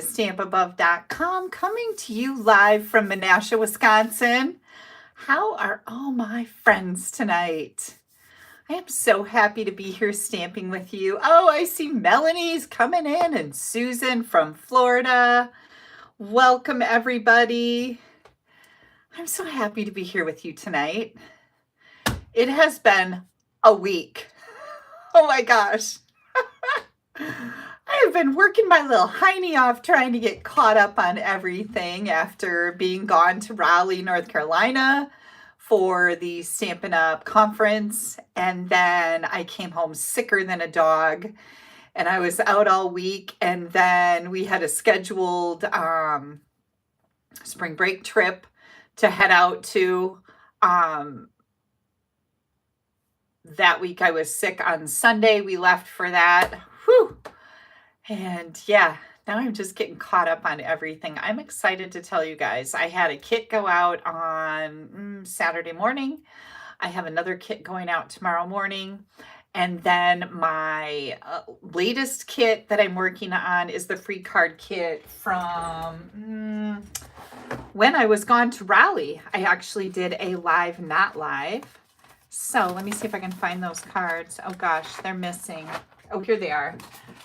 Stampappove.com, coming to you live from Menasha, Wisconsin. How are all my friends tonight? I am so happy to be here stamping with you. Oh, I see Melanie's coming in and Susan from Florida. Welcome, everybody. I'm so happy to be here with you tonight. It has been a week. Oh my gosh. I have been working my little hiney off trying to get caught up on everything after being gone to Raleigh, North Carolina for the Stampin' Up! Conference. And then I came home sicker than a dog and I was out all week. And then we had a scheduled spring break trip to head out to. That week I was sick on Sunday. We left for that. Whew. And yeah, now I'm just getting caught up on everything. I'm excited to tell you guys. I had a kit go out on Saturday morning. I have another kit going out tomorrow morning. And then my latest kit that I'm working on is the free card kit from when I was gone to Raleigh. I actually did a live, not live. So let me see if I can find those cards. Oh gosh, they're missing. Oh, here they are.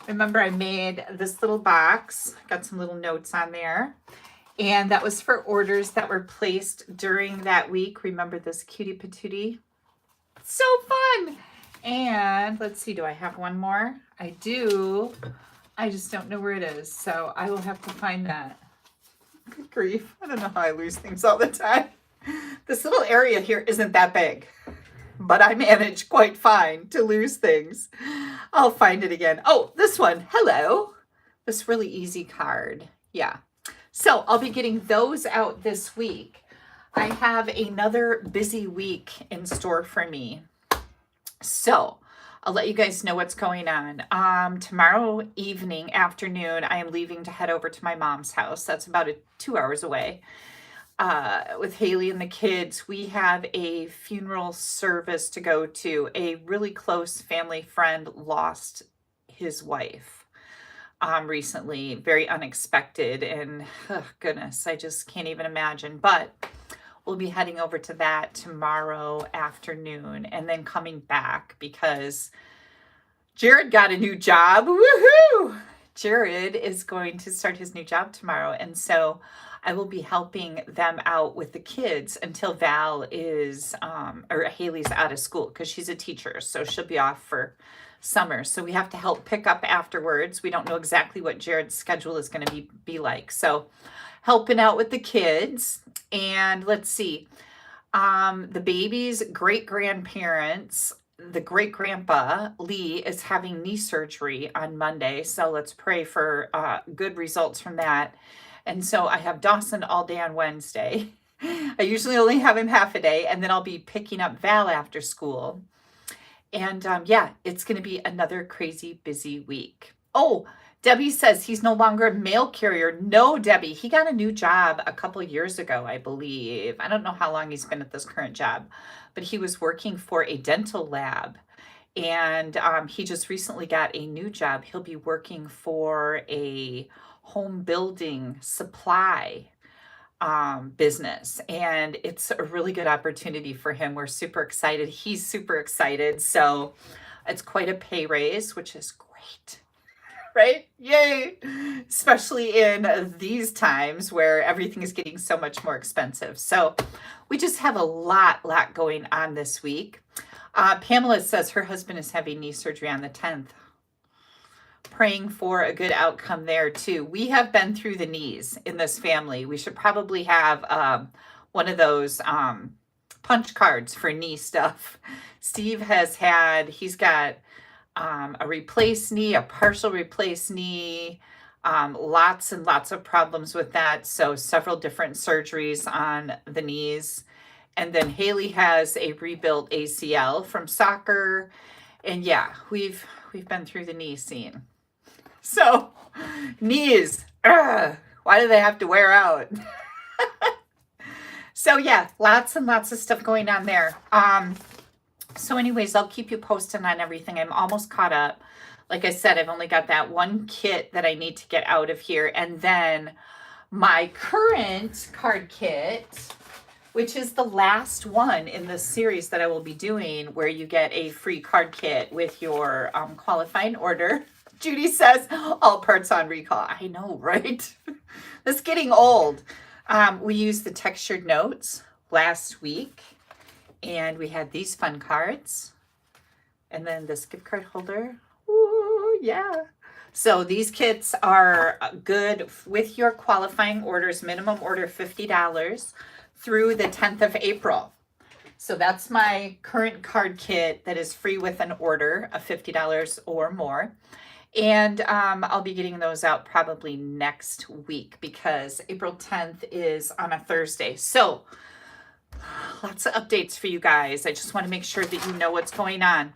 Remember, I made this little box, got some little notes on there, and that was for orders that were placed during that week. Remember this cutie patootie? So fun. And let's see, do I have one more? I do. I just don't know where it is, so I will have to find that. Good grief. I don't know how I lose things all the time. This little area here isn't that big, but I manage quite fine to lose things. I'll find it again. Oh, this one. Hello. This really easy card. Yeah. So I'll be getting those out this week. I have another busy week in store for me. So I'll let you guys know what's going on. Tomorrow evening, afternoon, I am leaving to head over to my mom's house. That's about 2 hours away. With Haley and the kids, we have a funeral service to go to. A really close family friend lost his wife recently, very unexpected, and oh, goodness, I just can't even imagine. But we'll be heading over to that tomorrow afternoon and then coming back because Jared got a new job. Woohoo! Jared is going to start his new job tomorrow, and so I will be helping them out with the kids until Val is, or Haley's out of school because she's a teacher. So she'll be off for summer. So we have to help pick up afterwards. We don't know exactly what Jared's schedule is going to be like. So helping out with the kids. And let's see, the baby's great-grandparents, the great-grandpa, Lee, is having knee surgery on Monday. So let's pray for good results from that. And so I have Dawson all day on Wednesday. I usually only have him half a day, and then I'll be picking up Val after school. And yeah, it's going to be another crazy busy week. Oh, Debbie says he's no longer a mail carrier. No, Debbie, he got a new job a couple years ago, I believe. I don't know how long he's been at this current job, but he was working for a dental lab. And he just recently got a new job. He'll be working for a home building supply business, and it's a really good opportunity for him. We're super excited. He's super excited. So it's quite a pay raise, which is great, right? Yay! Especially in these times where everything is getting so much more expensive. So we just have a lot going on this week. Pamela says her husband is having knee surgery on the 10th. Praying for a good outcome there too. We have been through the knees in this family. We should probably have one of those punch cards for knee stuff. Steve he's got a replaced knee, a partial replaced knee, lots and lots of problems with that. So several different surgeries on the knees. And then Haley has a rebuilt ACL from soccer. And yeah, we've been through the knee scene. So, knees, why do they have to wear out? So yeah, lots and lots of stuff going on there. So anyways, I'll keep you posted on everything. I'm almost caught up. like I said, I've only got that one kit that I need to get out of here. And then my current card kit, which is the last one in this series that I will be doing, where you get a free card kit with your qualifying order. Judy says, all parts on recall. I know, right? It's getting old. We used the textured notes last week, and we had these fun cards. And then this gift card holder. Ooh, yeah. So these kits are good with your qualifying orders, minimum order $50 through the 10th of April. So that's my current card kit that is free with an order of $50 or more. And I'll be getting those out probably next week because April 10th is on a Thursday. So lots of updates for you guys. I just want to make sure that you know what's going on.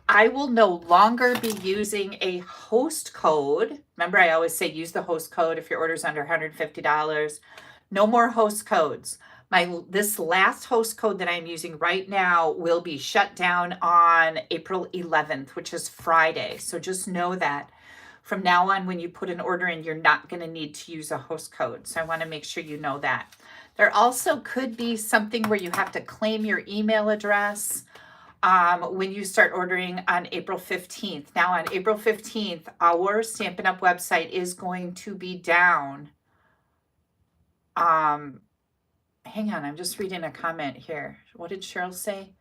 I will no longer be using a host code. Remember, I always say use the host code if your order's under $150. No more host codes. This last host code that I'm using right now will be shut down on April 11th, which is Friday. So just know that from now on, when you put an order in, you're not going to need to use a host code. So I want to make sure you know that. There also could be something where you have to claim your email address when you start ordering on April 15th. Now on April 15th, our Stampin' Up! Website is going to be down. Hang on, I'm just reading a comment here. What did Cheryl say?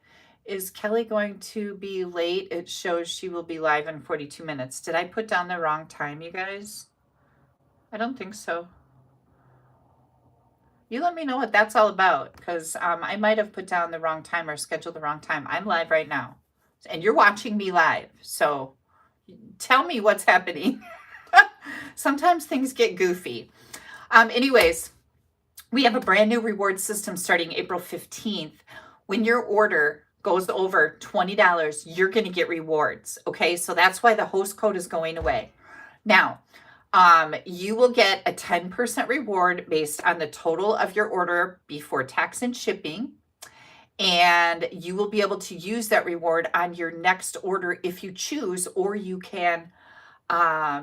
Is Kelly going to be late? It shows she will be live in 42 minutes. Did I put down the wrong time, you guys? I don't think so. You let me know what that's all about, because I might have put down the wrong time or scheduled the wrong time. I'm live right now, and you're watching me live, so tell me what's happening. Sometimes things get goofy. Anyways, we have a brand new reward system starting April 15th. When your order goes over $20, you're going to get rewards, okay? So that's why the host code is going away. Now, you will get a 10% reward based on the total of your order before tax and shipping. And you will be able to use that reward on your next order if you choose, or you can, I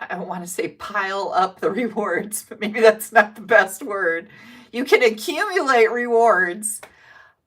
don't want to say pile up the rewards, but maybe that's not the best word. You can accumulate rewards,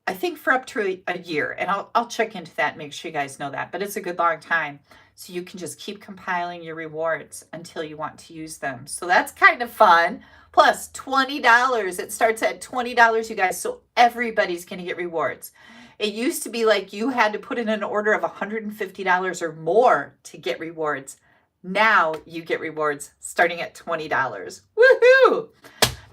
I think, for up to a year. And I'll check into that and make sure you guys know that. But it's a good long time. So you can just keep compiling your rewards until you want to use them. So that's kind of fun. Plus $20. It starts at $20, you guys. So everybody's going to get rewards. It used to be like you had to put in an order of $150 or more to get rewards. Now you get rewards starting at $20. Woohoo!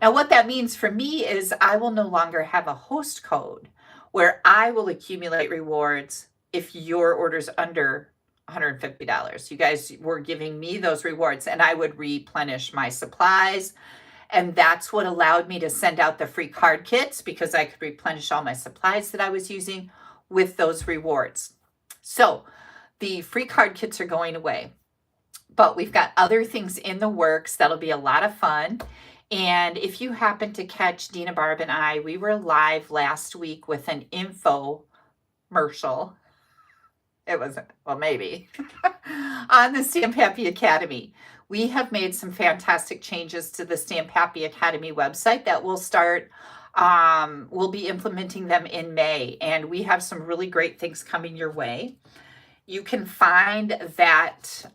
Now what that means for me is I will no longer have a host code where I will accumulate rewards if your order's under $150. You guys were giving me those rewards and I would replenish my supplies. And that's what allowed me to send out the free card kits, because I could replenish all my supplies that I was using with those rewards. So the free card kits are going away, but we've got other things in the works that'll be a lot of fun. And if you happen to catch Dina, Barb, and I, we were live last week with an infomercial. It wasn't, well, maybe, on the Stampappy Academy. We have made some fantastic changes to the Stampappy Academy website that will start, we'll be implementing them in May, and we have some really great things coming your way. You can find that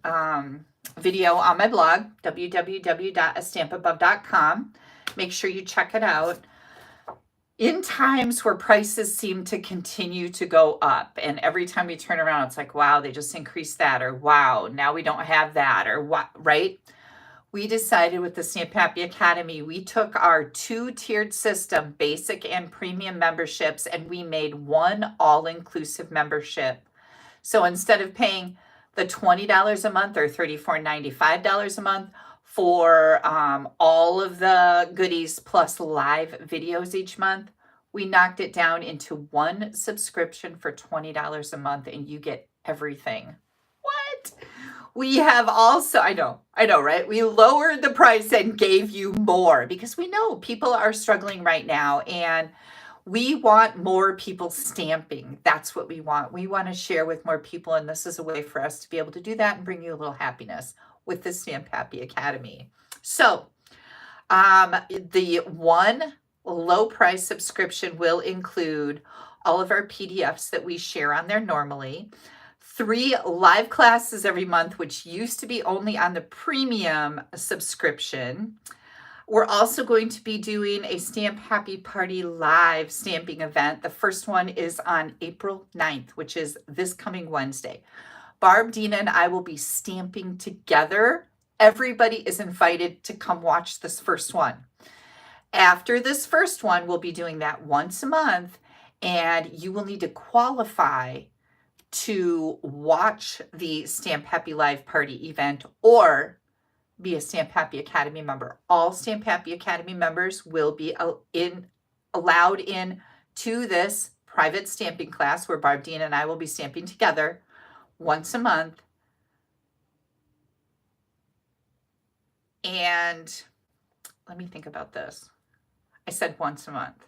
video on my blog, www.AStampAbove.com. Make sure you check it out. In times where prices seem to continue to go up, and every time we turn around, it's like, wow, they just increased that, or wow, now we don't have that, or what, right? We decided with the Stampappy Academy, we took our two-tiered system, basic and premium memberships, and we made one all-inclusive membership. So instead of paying the $20 a month or $34.95 a month for all of the goodies plus live videos each month, we knocked it down into one subscription for $20 a month, and you get everything. What? We have also, I know, right? We lowered the price and gave you more because we know people are struggling right now, and We want more people stamping. That's what we want. We want to share with more people, and this is a way for us to be able to do that and bring you a little happiness with the Stampappy Academy. So the one low price subscription will include all of our PDFs that we share on there normally, 3 live classes every month, which used to be only on the premium subscription. We're also going to be doing a Stamp Happy Party live stamping event. The first one is on April 9th, which is this coming Wednesday. Barb, Dina, and I will be stamping together. Everybody is invited to come watch this first one. After this first one, we'll be doing that once a month, and you will need to qualify to watch the Stamp Happy Live Party event or be a Stampappy Academy member. All Stampappy Academy members will be allowed in to this private stamping class where Barb, Dina, and I will be stamping together once a month. And let me think about this. I said once a month.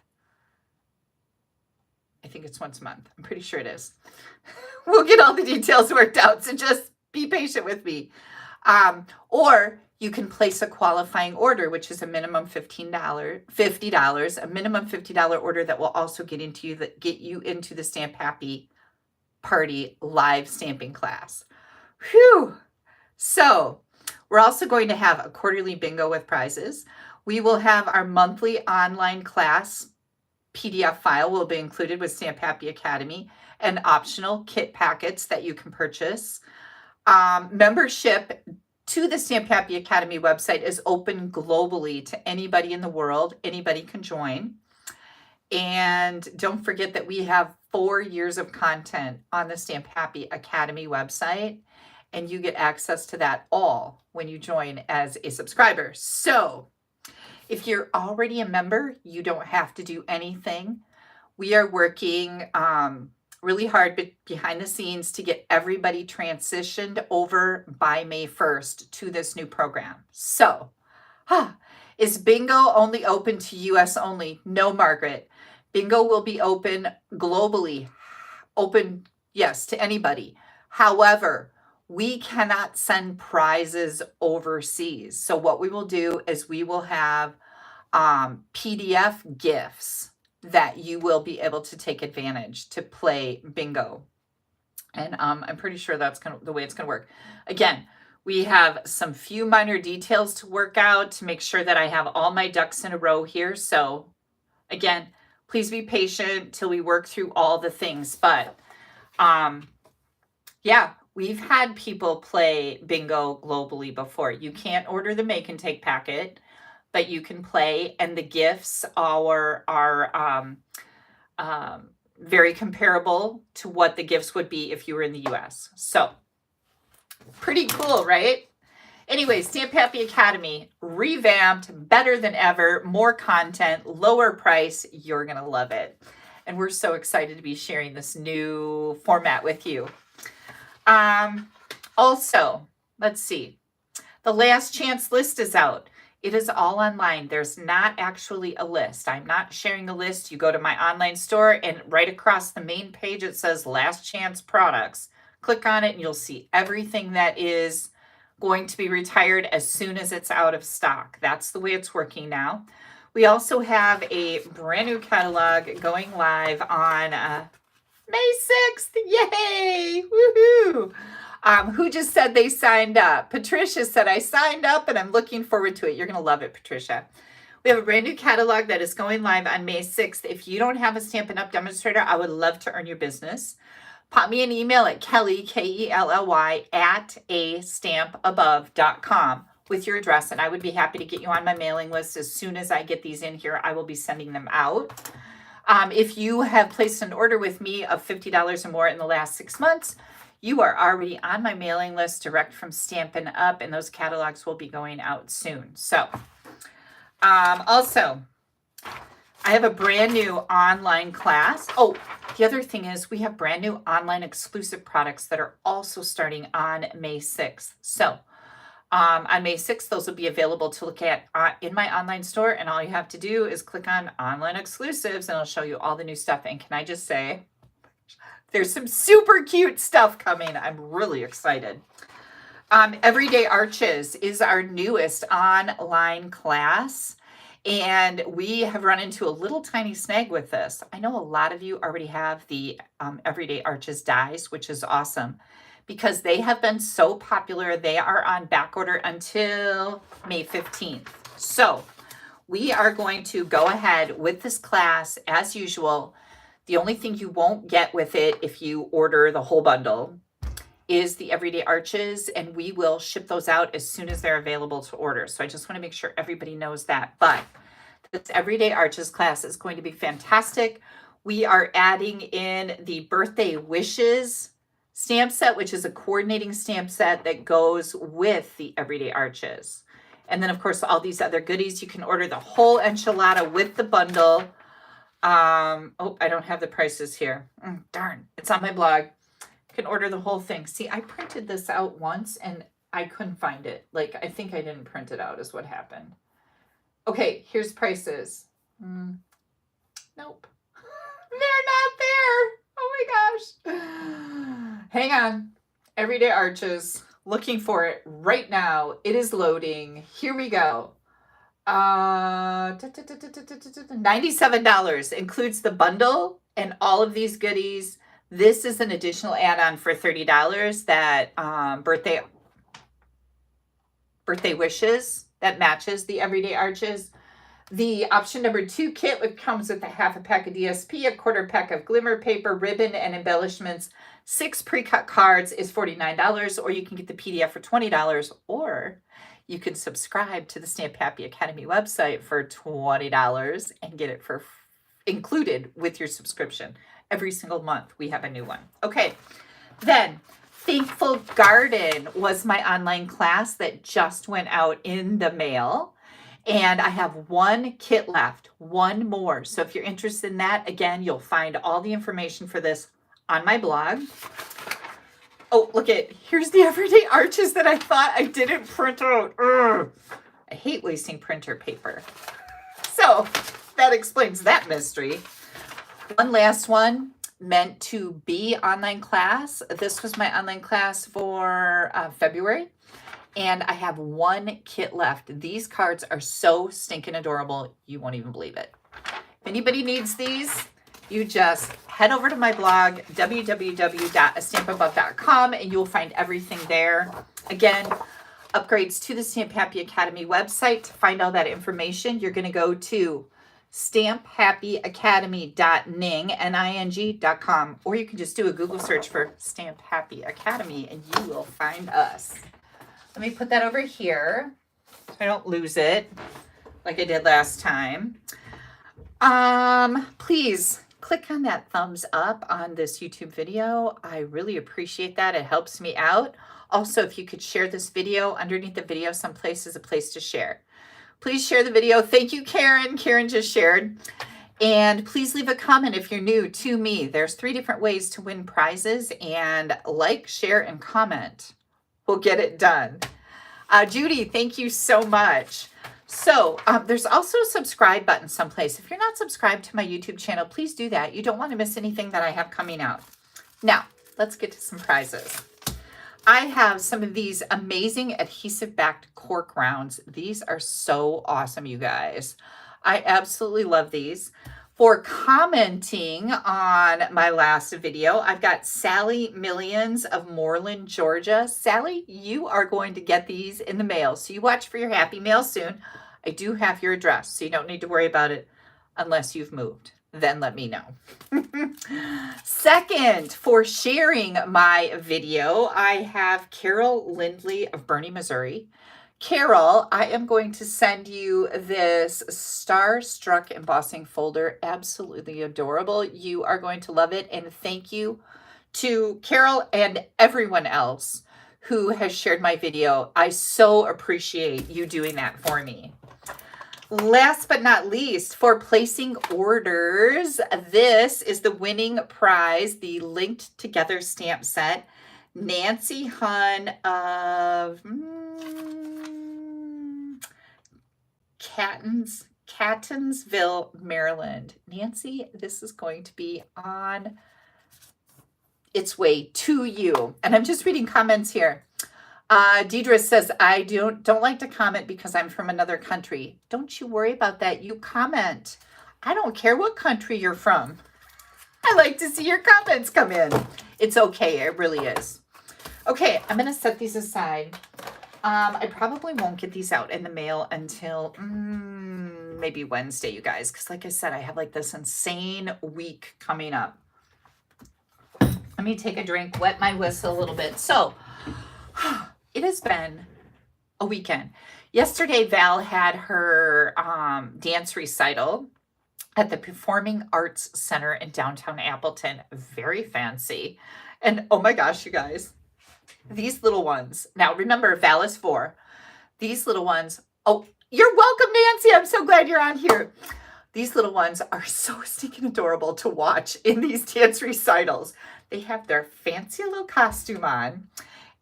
I think it's once a month. I'm pretty sure it is. We'll get all the details worked out, so just be patient with me. Or you can place a qualifying order, which is a minimum $50, a minimum $50 order that will also get you into the Stampappy Party live stamping class. Whew. So we're also going to have a quarterly bingo with prizes. We will have our monthly online class PDF file will be included with Stampappy Academy and optional kit packets that you can purchase. Membership to the Stampappy Academy website is open globally to anybody in the world. Anybody can join. And don't forget that we have 4 years of content on the Stampappy Academy website, and you get access to that all when you join as a subscriber. So if you're already a member, you don't have to do anything. We are working really hard behind the scenes to get everybody transitioned over by May 1st to this new program. So, is bingo only open to US only? No, Margaret. Bingo will be open globally. Open, yes, to anybody. However, we cannot send prizes overseas. So what we will do is we will have PDF gifts that you will be able to take advantage to play bingo. And I'm pretty sure that's the way it's going to work. Again, we have some few minor details to work out to make sure that I have all my ducks in a row here. So again, please be patient till we work through all the things. But yeah, we've had people play bingo globally before. You can't order the make and take packet, but you can play, and the gifts are very comparable to what the gifts would be if you were in the US. So pretty cool, right? Anyway, Stampappy Academy, revamped, better than ever, more content, lower price. You're going to love it. And we're so excited to be sharing this new format with you. Also, let's see. The last chance list is out. It is all online. There's not actually a list. I'm not sharing a list. You go to my online store, and right across the main page, it says last chance products. Click on it and you'll see everything that is going to be retired as soon as it's out of stock. That's the way it's working now. We also have a brand new catalog going live on May 6th. Yay! Woohoo! Who just said they signed up? Patricia said, I signed up and I'm looking forward to it. You're going to love it, Patricia. We have a brand new catalog that is going live on May 6th. If you don't have a Stampin' Up! Demonstrator, I would love to earn your business. Pop me an email at Kelly, Kelly, at AStampAbove.com with your address, and I would be happy to get you on my mailing list. As soon as I get these in here, I will be sending them out. If you have placed an order with me of $50 or more in the last 6 months, you are already on my mailing list direct from Stampin' Up, and those catalogs will be going out soon. So, also, I have a brand new online class. Oh, the other thing is we have brand new online exclusive products that are also starting on May 6th. So, On May 6th, those will be available to look at in my online store. And all you have to do is click on online exclusives and it'll show you all the new stuff. And can I just say, there's some super cute stuff coming. I'm really excited. Everyday Arches is our newest online class. And we have run into a little tiny snag with this. I know a lot of you already have the Everyday Arches dies, which is awesome because they have been so popular. They are on back order until May 15th. So we are going to go ahead with this class as usual. The only thing you won't get with it if you order the whole bundle is the Everyday Arches, and we will ship those out as soon as they're available to order. So I just want to make sure everybody knows that. But this Everyday Arches class is going to be fantastic. We are adding in the Birthday Wishes stamp set, which is a coordinating stamp set that goes with the Everyday Arches. And then, of course, all these other goodies. You can order the whole enchilada with the bundle. Oh, I don't have the prices here. Darn, it's on my blog. You can order the whole thing. See, I printed this out once and I couldn't find it. Like, I think I didn't print it out is what happened. Okay, here's prices. Nope. They're not there. Oh my gosh. Hang on. Everyday Arches. Looking for it right now. It is loading. Here we go. $97 includes the bundle and all of these goodies. This is an additional add-on for $30 that birthday wishes that matches the Everyday Arches. The option number 2 kit, which comes with a half a pack of DSP, a quarter pack of glimmer paper, ribbon, and embellishments, 6 pre-cut cards is $49, or you can get the PDF for $20, or you can subscribe to the Stampappy Academy website for $20 and get it for included with your subscription. Every single month we have a new one. Okay, then Thankful Garden was my online class that just went out in the mail. And I have 1 kit left, 1 more. So if you're interested in that, again, you'll find all the information for this on my blog. Oh, look here's the Everyday Arches that I thought I didn't print out. Ugh. I hate wasting printer paper. So that explains that mystery. One last one meant to be online class. This was my online class for February. And I have 1 kit left. These cards are so stinking adorable. You won't even believe it. If anybody needs these, you just head over to my blog, www.AStampAbove.com, and you'll find everything there. Again, upgrades to the Stampappy Academy website. To find all that information, you're going to go to stampappyacademy.ning.com, or you can just do a Google search for Stampappy Academy, and you will find us. Let me put that over here so I don't lose it like I did last time. Please click on that thumbs up on this YouTube video. I really appreciate that. It helps me out. Also, if you could share this video underneath the video, someplace is a place to share. Please share the video. Thank you, Karen. Karen just shared. And please leave a comment if you're new to me. There's 3 different ways to win prizes, and like, share, and comment. We'll get it done. Judy, thank you so much. So there's also a subscribe button someplace. If you're not subscribed to my YouTube channel, please do that. You don't want to miss anything that I have coming out. Now, let's get to some prizes. I have some of these amazing adhesive-backed cork rounds. These are so awesome, you guys. I absolutely love these. For commenting on my last video, I've got Sally Millions of Moreland, Georgia. Sally, you are going to get these in the mail. So you watch for your happy mail soon. I do have your address, so you don't need to worry about it unless you've moved. Then let me know. Second, for sharing my video, I have Carol Lindley of Bernie, Missouri. Carol, I am going to send you this Starstruck embossing folder. Absolutely adorable. You are going to love it. And thank you to Carol and everyone else who has shared my video. I so appreciate you doing that for me. Last but not least, for placing orders, this is the winning prize, the linked together stamp set. Nancy Hun of Catonsville, Maryland. Nancy, this is going to be on its way to you. And I'm just reading comments here. Deidre says, I don't like to comment because I'm from another country. Don't you worry about that. You comment. I don't care what country you're from. I like to see your comments come in. It's okay. It really is. Okay, I'm going to set these aside. I probably won't get these out in the mail until maybe Wednesday, you guys. Because like I said, I have like this insane week coming up. Let me take a drink, wet my whistle a little bit. So, it has been a weekend. Yesterday, Val had her dance recital at the Performing Arts Center in downtown Appleton. Very fancy. And oh my gosh, you guys, these little ones. Now, remember, Val is 4. These little ones. Oh, you're welcome, Nancy. I'm so glad you're on here. These little ones are so stinking adorable to watch in these dance recitals. They have their fancy little costume on.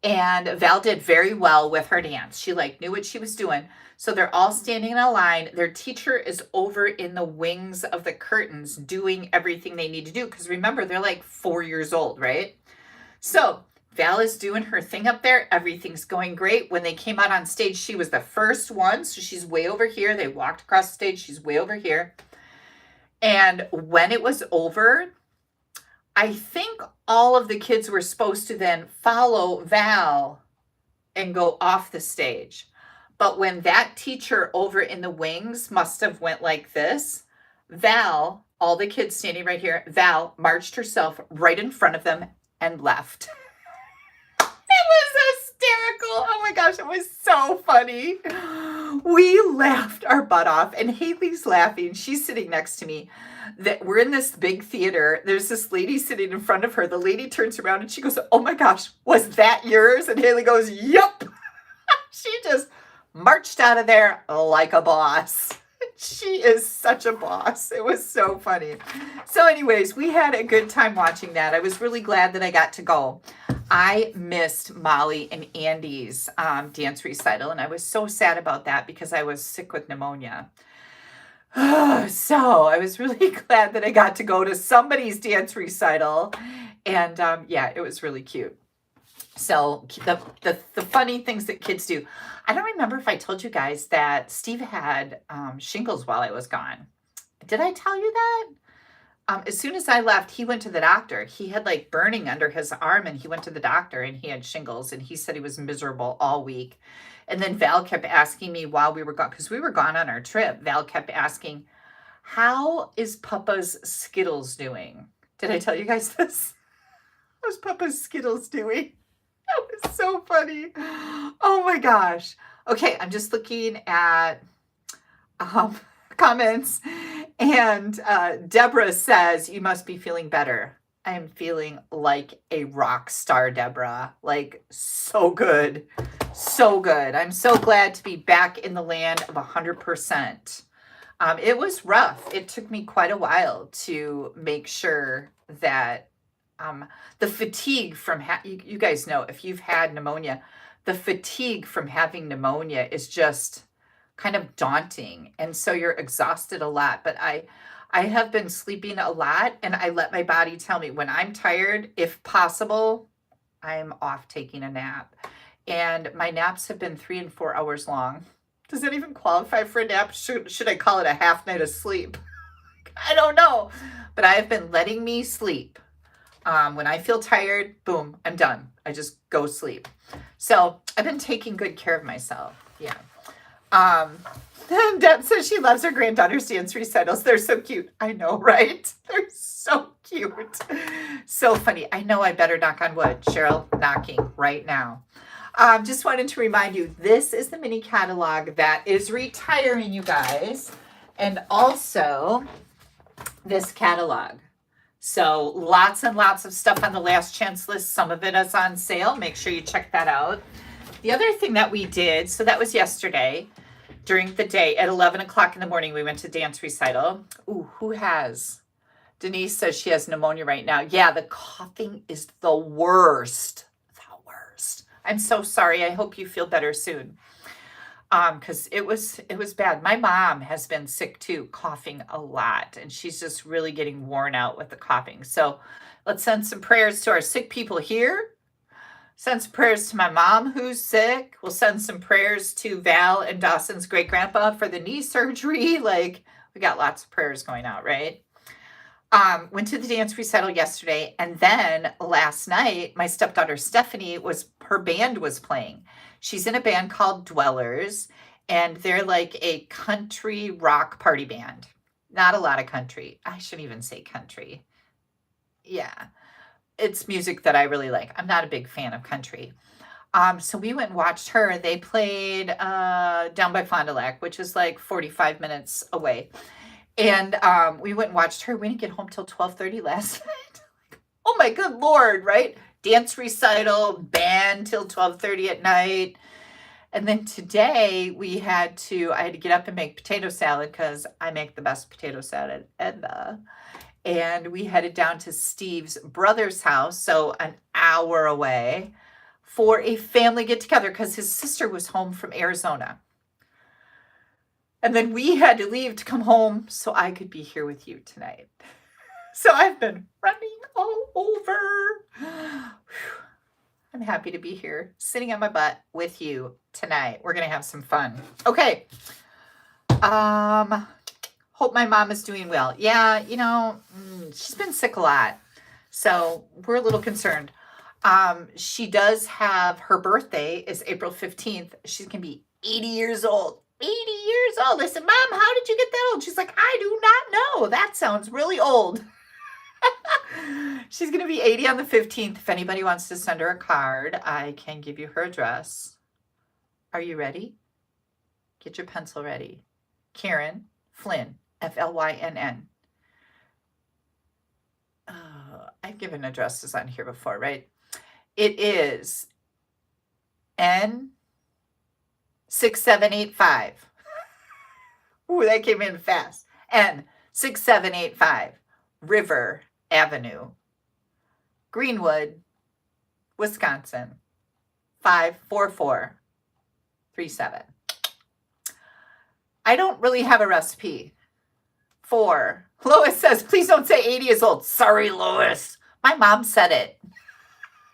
And Val did very well with her dance. She knew what she was doing. So they're all standing in a line. Their teacher is over in the wings of the curtains doing everything they need to do. Because remember, they're like 4 years old, right? So Val is doing her thing up there. Everything's going great. When they came out on stage, she was the first one. So she's way over here. They walked across the stage. She's way over here. And when it was over, I think all of the kids were supposed to then follow Val and go off the stage. But when that teacher over in the wings must have went like this, Val, all the kids standing right here, Val marched herself right in front of them and left. It was hysterical. Oh my gosh, it was so funny. We laughed our butt off, and Haley's laughing. She's sitting next to me. That we're in this big theater. There's this lady sitting in front of her. The lady turns around and she goes, oh my gosh, was that yours? And Haley goes, yep. She just marched out of there like a boss. She is such a boss. It was so funny. So anyways, we had a good time watching that. I was really glad that I got to go. I missed Molly and Andy's dance recital, and I was so sad about that because I was sick with pneumonia. So I was really glad that I got to go to somebody's dance recital. And yeah, it was really cute. So the funny things that kids do. I don't remember if I told you guys that Steve had shingles while I was gone. Did I tell you that? As soon as I left, he went to the doctor. He had burning under his arm, and he went to the doctor and he had shingles, and he said he was miserable all week. And then Val kept asking me while we were gone, because we were gone on our trip, Val kept asking, how is Papa's Skittles doing? Did I tell you guys this? How's Papa's Skittles doing? That was so funny. Oh my gosh. Okay, I'm just looking at comments. And Deborah says, you must be feeling better. I am feeling like a rock star, Deborah. So good. So good. I'm so glad to be back in the land of 100%. It was rough. It took me quite a while to make sure that the fatigue from, you guys know, if you've had pneumonia, the fatigue from having pneumonia is just kind of daunting. And so you're exhausted a lot. But I have been sleeping a lot, and I let my body tell me when I'm tired, if possible, I'm off taking a nap. And my naps have been 3 and 4 hours long. Does that even qualify for a nap? Should I call it a half night of sleep? I don't know. But I have been letting me sleep. When I feel tired, boom, I'm done. I just go sleep. So I've been taking good care of myself. Yeah. Deb says she loves her granddaughter's dance recitals. They're so cute. I know, right? They're so cute. So funny. I know I better knock on wood. Cheryl, knocking right now. Just wanted to remind you, this is the mini catalog that is retiring, you guys. And also this catalog. So lots and lots of stuff on the last chance list. Some of it is on sale. Make sure you check that out. The other thing that we did, so that was yesterday during the day at 11 o'clock in the morning, we went to dance recital. Ooh, who has? Denise says she has pneumonia right now. Yeah, the coughing is the worst. The I'm so sorry. I hope you feel better soon. Because it was bad. My mom has been sick too, coughing a lot, and she's just really getting worn out with the coughing. So let's send some prayers to our sick people here. Send some prayers to my mom who's sick. We'll send some prayers to Val and Dawson's great grandpa for the knee surgery. Like, we got lots of prayers going out, right? Went to the dance recital yesterday, and then last night, my stepdaughter Stephanie her band was playing. She's in a band called Dwellers, and they're like a country rock party band. Not a lot of country. I shouldn't even say country. Yeah, it's music that I really like. I'm not a big fan of country. So we went and watched her. They played down by Fond du Lac, which is like 45 minutes away. And we went and watched her. We didn't get home till 12:30 last night. Oh my good Lord, right? Dance recital, band till 12:30 at night. And then today I had to get up and make potato salad because I make the best potato salad ever. And we headed down to Steve's brother's house, so an hour away, for a family get together because his sister was home from Arizona. And then we had to leave to come home so I could be here with you tonight. So I've been running all over. I'm happy to be here, sitting on my butt with you tonight. We're going to have some fun. Okay. Hope my mom is doing well. Yeah, she's been sick a lot. So we're a little concerned. She does have, her birthday is April 15th. She's going to be 80 years old. 80 years old. I said, Mom, how did you get that old? She's like, I do not know. That sounds really old. She's going to be 80 on the 15th. If anybody wants to send her a card, I can give you her address. Are you ready? Get your pencil ready. Karen Flynn, Flynn. I've given addresses on here before, right? It is N6785. Ooh, that came in fast. N6785 River Avenue, Greenwood, Wisconsin, 54437. I don't really have a recipe for. Lois says, please don't say 80 is old. Sorry, Lois. My mom said it.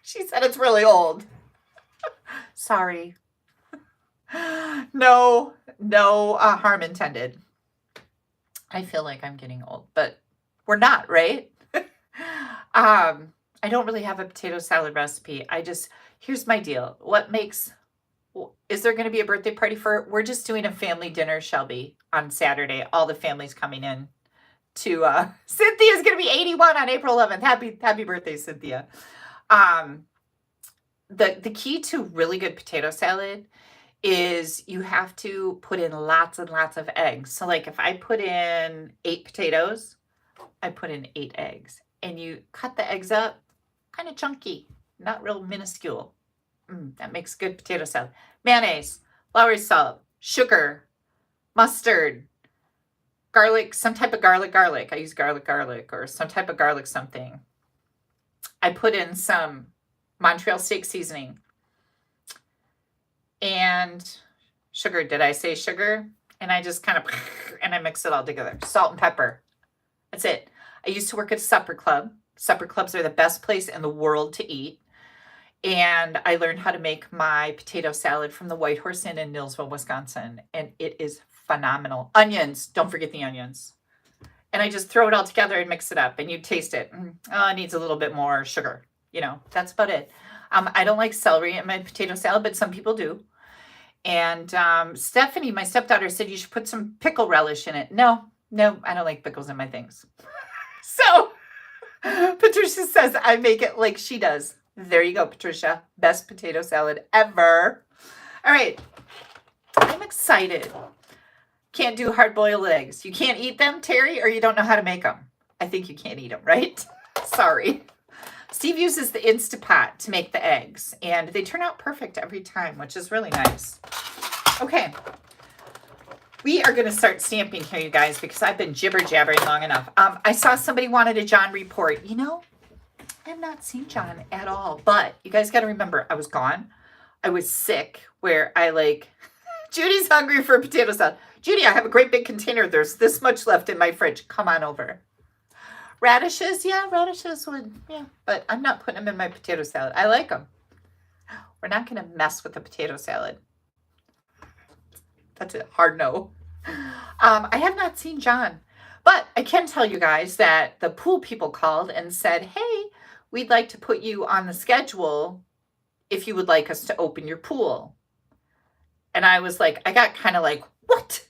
She said it's really old. Sorry. No harm intended. I feel like I'm getting old, but we're not, right? I don't really have a potato salad recipe. Here's my deal. Is there going to be a birthday party we're just doing a family dinner, Shelby, on Saturday. All the family's coming in to, Cynthia's going to be 81 on April 11th. Happy birthday, Cynthia. The key to really good potato salad is you have to put in lots and lots of eggs. So like if I put in 8 potatoes, I put in 8 eggs. And you cut the eggs up kind of chunky, not real minuscule. That makes good potato salad. Mayonnaise, Lowry salt, sugar, mustard, garlic, some type of garlic. I use garlic or some type of garlic something. I put in some Montreal steak seasoning and sugar. Did I say sugar? And I just kind of, and I mix it all together. Salt and pepper. That's it. I used to work at a supper club. Supper clubs are the best place in the world to eat. And I learned how to make my potato salad from the White Horse Inn in Neillsville, Wisconsin. And it is phenomenal. Onions. Don't forget the onions. And I just throw it all together and mix it up. And you taste it. It needs a little bit more sugar. That's about it. I don't like celery in my potato salad, but some people do. And Stephanie, my stepdaughter, said you should put some pickle relish in it. No, I don't like pickles in my things. So Patricia says I make it like she does. There you go, Patricia. Best potato salad ever. All right. I'm excited. Can't do hard-boiled eggs. You can't eat them, Terry, or you don't know how to make them. I think you can't eat them, right? Sorry. Steve uses the Instapot to make the eggs, and they turn out perfect every time, which is really nice. Okay. We are going to start stamping here, you guys, because I've been jibber-jabbering long enough. I saw somebody wanted a John report. I have not seen John at all, but you guys got to remember, I was gone. I was sick where I like, Judy's hungry for potato salad. Judy, I have a great big container. There's this much left in my fridge. Come on over. Radishes, yeah, radishes would, yeah. But I'm not putting them in my potato salad. I like them. We're not going to mess with the potato salad. That's a hard no. I have not seen John, but I can tell you guys that the pool people called and said, hey, we'd like to put you on the schedule if you would like us to open your pool. And I was like, I got kind of like, what?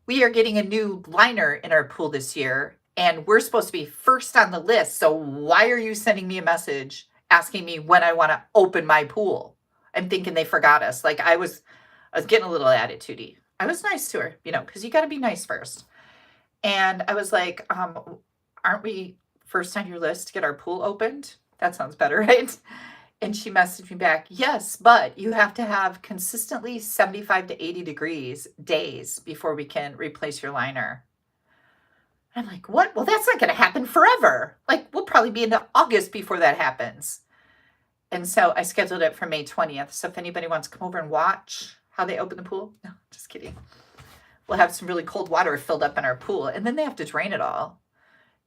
We are getting a new liner in our pool this year, and we're supposed to be first on the list. So why are you sending me a message asking me when I want to open my pool? I'm thinking they forgot us. Like I was getting a little attitude-y. I was nice to her, you know, because you got to be nice first. And I was like, aren't we first on your list to get our pool opened? That sounds better, right? And she messaged me back, yes, but you have to have consistently 75 to 80 degrees days before we can replace your liner. I'm like, what? Well, that's not going to happen forever. Like, we'll probably be into August before that happens. And so I scheduled it for May 20th. So if anybody wants to come over and watch how they open the pool, no, just kidding. We'll have some really cold water filled up in our pool, and then they have to drain it all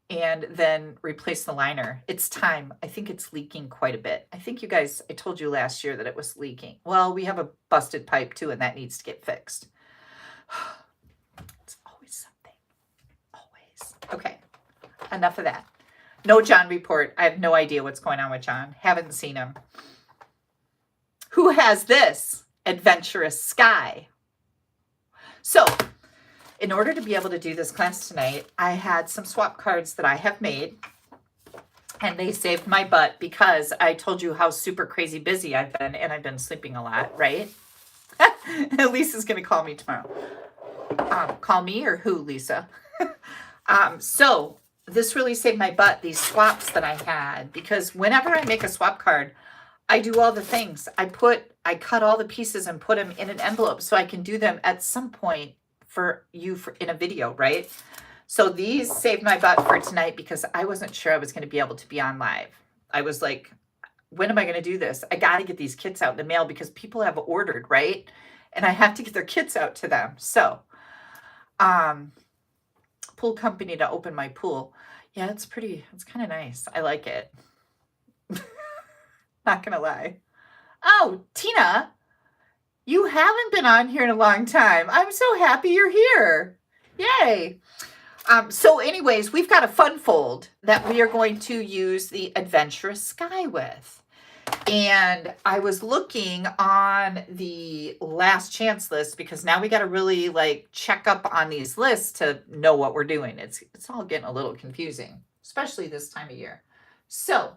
and then replace the liner. It's time. I think it's leaking quite a bit. I think you guys, I told you last year that it was leaking. Well, we have a busted pipe too, and that needs to get fixed. It's always something. Always. Okay. Enough of that. No John report. I have no idea what's going on with John. Haven't seen him. Who has this? Adventurous Sky. So, in order to be able to do this class tonight, I had some swap cards that I have made, and they saved my butt because I told you how super crazy busy I've been, and I've been sleeping a lot, right? Lisa's going to call me tomorrow. Call me or who, Lisa? So, this really saved my butt, these swaps that I had, because whenever I make a swap card, I do all the things. I cut all the pieces and put them in an envelope so I can do them at some point for you in a video, right? So these saved my butt for tonight because I wasn't sure I was going to be able to be on live. I was like, when am I going to do this? I got to get these kits out in the mail because people have ordered, right? And I have to get their kits out to them. So, pool company to open my pool. Yeah, it's kind of nice. I like it. Not going to lie. Oh, Tina, you haven't been on here in a long time. I'm so happy you're here. Yay. So anyways, we've got a fun fold that we are going to use the Adventurous Sky with. And I was looking on the last chance list because now we got to really like check up on these lists to know what we're doing. It's all getting a little confusing, especially this time of year. So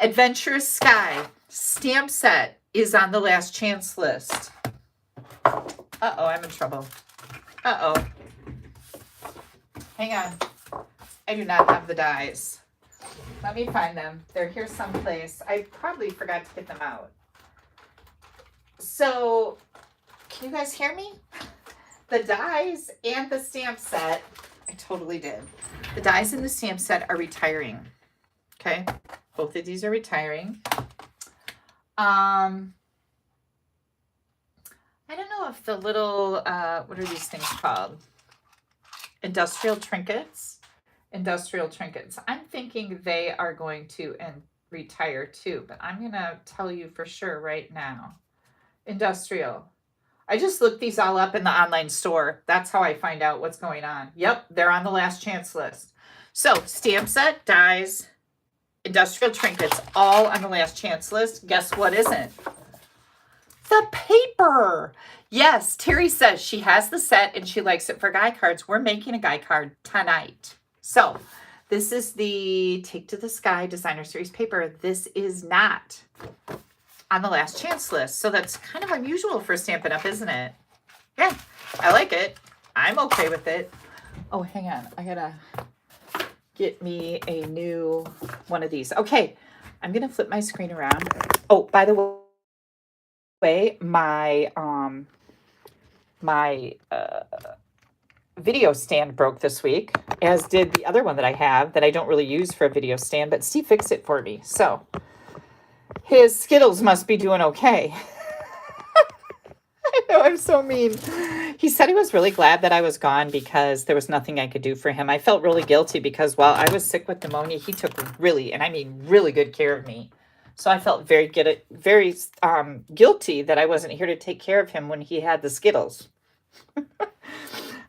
Adventurous Sky stamp set is on the last chance list. Uh-oh, I'm in trouble. Uh-oh. Hang on. I do not have the dies. Let me find them. They're here someplace. I probably forgot to get them out. So, can you guys hear me? The dies and the stamp set, I totally did. The dies and the stamp set are retiring. Okay? Both of these are retiring. I don't know if the little, what are these things called? Industrial trinkets. I'm thinking they are going to retire too, but I'm going to tell you for sure right now. Industrial. I just looked these all up in the online store. That's how I find out what's going on. Yep, they're on the last chance list. So, stamp set, dies, industrial trinkets, all on the last chance list. Guess what isn't? The paper. Yes, Terry says she has the set and she likes it for guy cards. We're making a guy card tonight. So this is the Take to the Sky Designer Series paper. This is not on the last chance list. So that's kind of unusual for Stampin' Up, isn't it? Yeah, I like it. I'm okay with it. Oh, hang on. I gotta get me a new one of these. Okay, I'm gonna flip my screen around. Oh, by the way, my video stand broke this week, as did the other one that I have that I don't really use for a video stand, but Steve fixed it for me. So His Skittles must be doing okay. I know, I'm so mean. He said he was really glad that I was gone because there was nothing I could do for him. I felt really guilty because while I was sick with pneumonia, he took really, and I mean really good care of me. So I felt very guilty that I wasn't here to take care of him when he had the Skittles.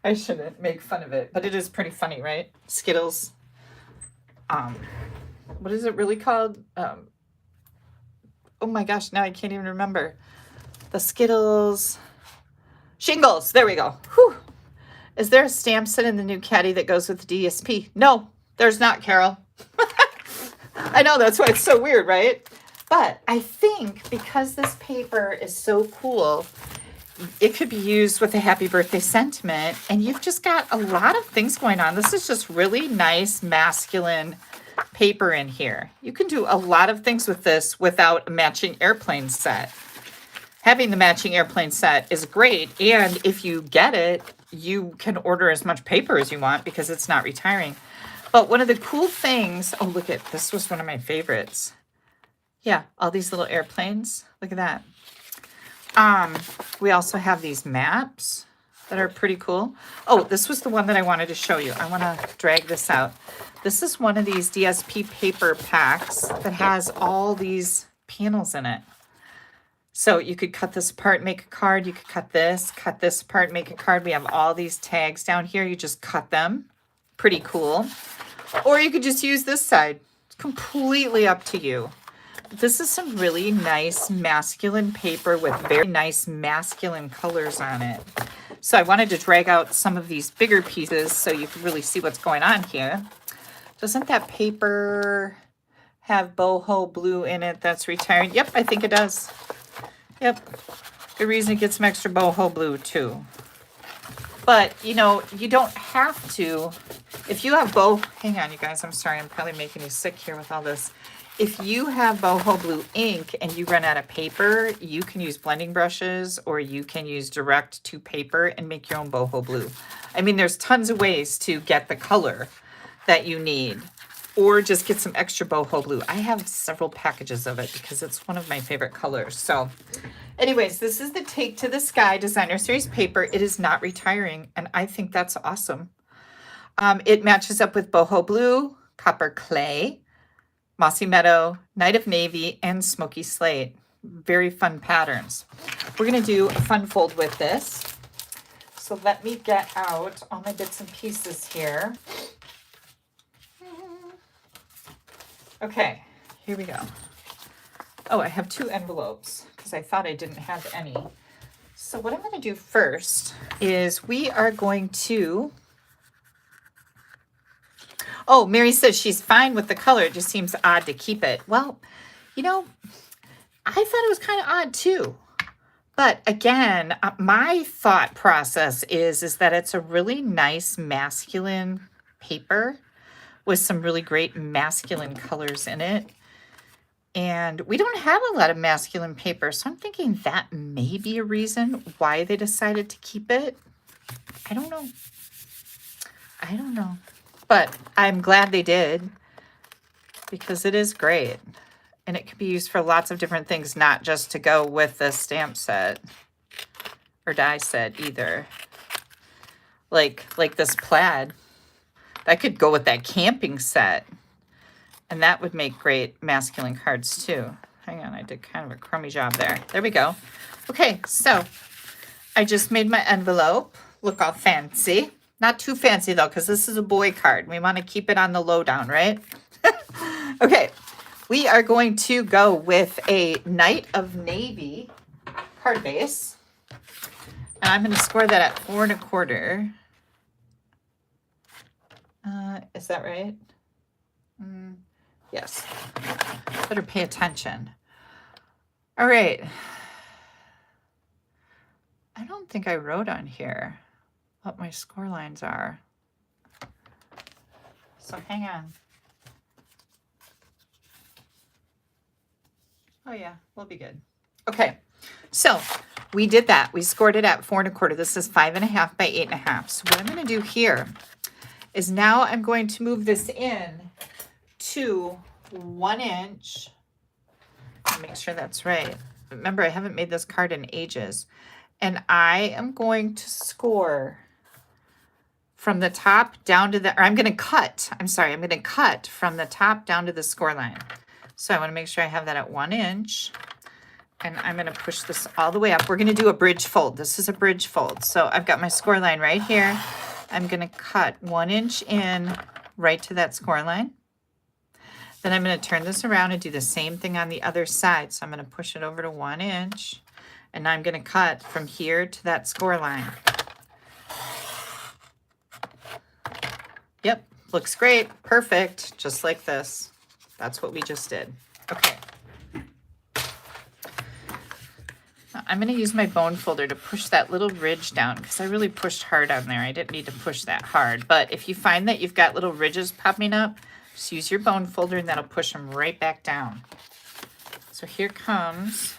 I shouldn't make fun of it, but it is pretty funny, right? Skittles. What is it really called? Oh my gosh, now I can't even remember. The Skittles. Shingles. There we go. Whew. Is there a stamp set in the new caddy that goes with the DSP? No, there's not, Carol. I know, that's why it's so weird, right? But I think because this paper is so cool, it could be used with a happy birthday sentiment, and you've just got a lot of things going on. This is just really nice masculine paper in here. You can do a lot of things with this without a matching airplane set. Having the matching airplane set is great, and if you get it, you can order as much paper as you want because it's not retiring. But one of the cool things, oh, look at this, was one of my favorites. Yeah, all these little airplanes. Look at that. We also have these maps that are pretty cool. Oh, this was the one that I wanted to show you. I want to drag this out. This is one of these DSP paper packs that has all these panels in it. So you could cut this apart, make a card. You could cut this apart, make a card. We have all these tags down here. You just cut them. Pretty cool. Or you could just use this side. It's completely up to you. This is some really nice masculine paper with very nice masculine colors on it. So I wanted to drag out some of these bigger pieces so you can really see what's going on here. Doesn't that paper have boho blue in it that's retired? Yep, I think it does. Yep. Good reason to get some extra boho blue too. But, you know, you don't have to. If you have hang on, you guys, I'm sorry, I'm probably making you sick here with all this. If you have boho blue ink and you run out of paper, you can use blending brushes or you can use direct to paper and make your own boho blue. I mean, there's tons of ways to get the color that you need, or just get some extra boho blue. I have several packages of it because it's one of my favorite colors. So anyways, this is the Take to the Sky Designer Series paper. It is not retiring, and I think that's awesome. It matches up with boho blue, copper clay, mossy meadow, night of navy, and smoky slate. Very fun patterns. We're going to do a fun fold with this. So let me get out all my bits and pieces here. Okay, here we go. Oh, I have 2 envelopes because I thought I didn't have any. So what I'm going to do first is we are going to... Oh, Mary says she's fine with the color. It just seems odd to keep it. Well, you know, I thought it was kind of odd too. But again, my thought process is that it's a really nice masculine paper with some really great masculine colors in it. And we don't have a lot of masculine paper, so I'm thinking that may be a reason why they decided to keep it. I don't know. I don't know. But I'm glad they did because it is great. And it can be used for lots of different things, not just to go with the stamp set or die set either. Like this plaid. That could go with that camping set. And that would make great masculine cards too. Hang on, I did kind of a crummy job there. There we go. Okay, so I just made my envelope look all fancy. Not too fancy though, because this is a boy card. We want to keep it on the lowdown, right? Okay, we are going to go with a Night of Navy card base. And I'm going to score that at 4 1/4. Is that right? Yes. Better pay attention. All right. I don't think I wrote on here what my score lines are. So hang on. Oh yeah, we'll be good. Okay, so we did that. We scored it at 4 1/4. This is 5.5 by 8.5. So what I'm going to do here is now I'm going to move this in to 1 inch Make sure that's right. Remember, I haven't made this card in ages. And I am going to score from the top down to the, or I'm going to cut, I'm sorry, I'm going to cut from the top down to the score line. So I want to make sure I have that at 1 inch. And I'm going to push this all the way up. We're going to do a bridge fold. This is a bridge fold. So I've got my score line right here. I'm going to cut 1 inch in right to that score line. Then I'm going to turn this around and do the same thing on the other side. So I'm going to push it over to 1 inch. And I'm going to cut from here to that score line. Yep, looks great. Perfect. Just like this. That's what we just did. Okay. I'm going to use my bone folder to push that little ridge down because I really pushed hard on there. I didn't need to push that hard. But if you find that you've got little ridges popping up, just use your bone folder and that'll push them right back down. So here comes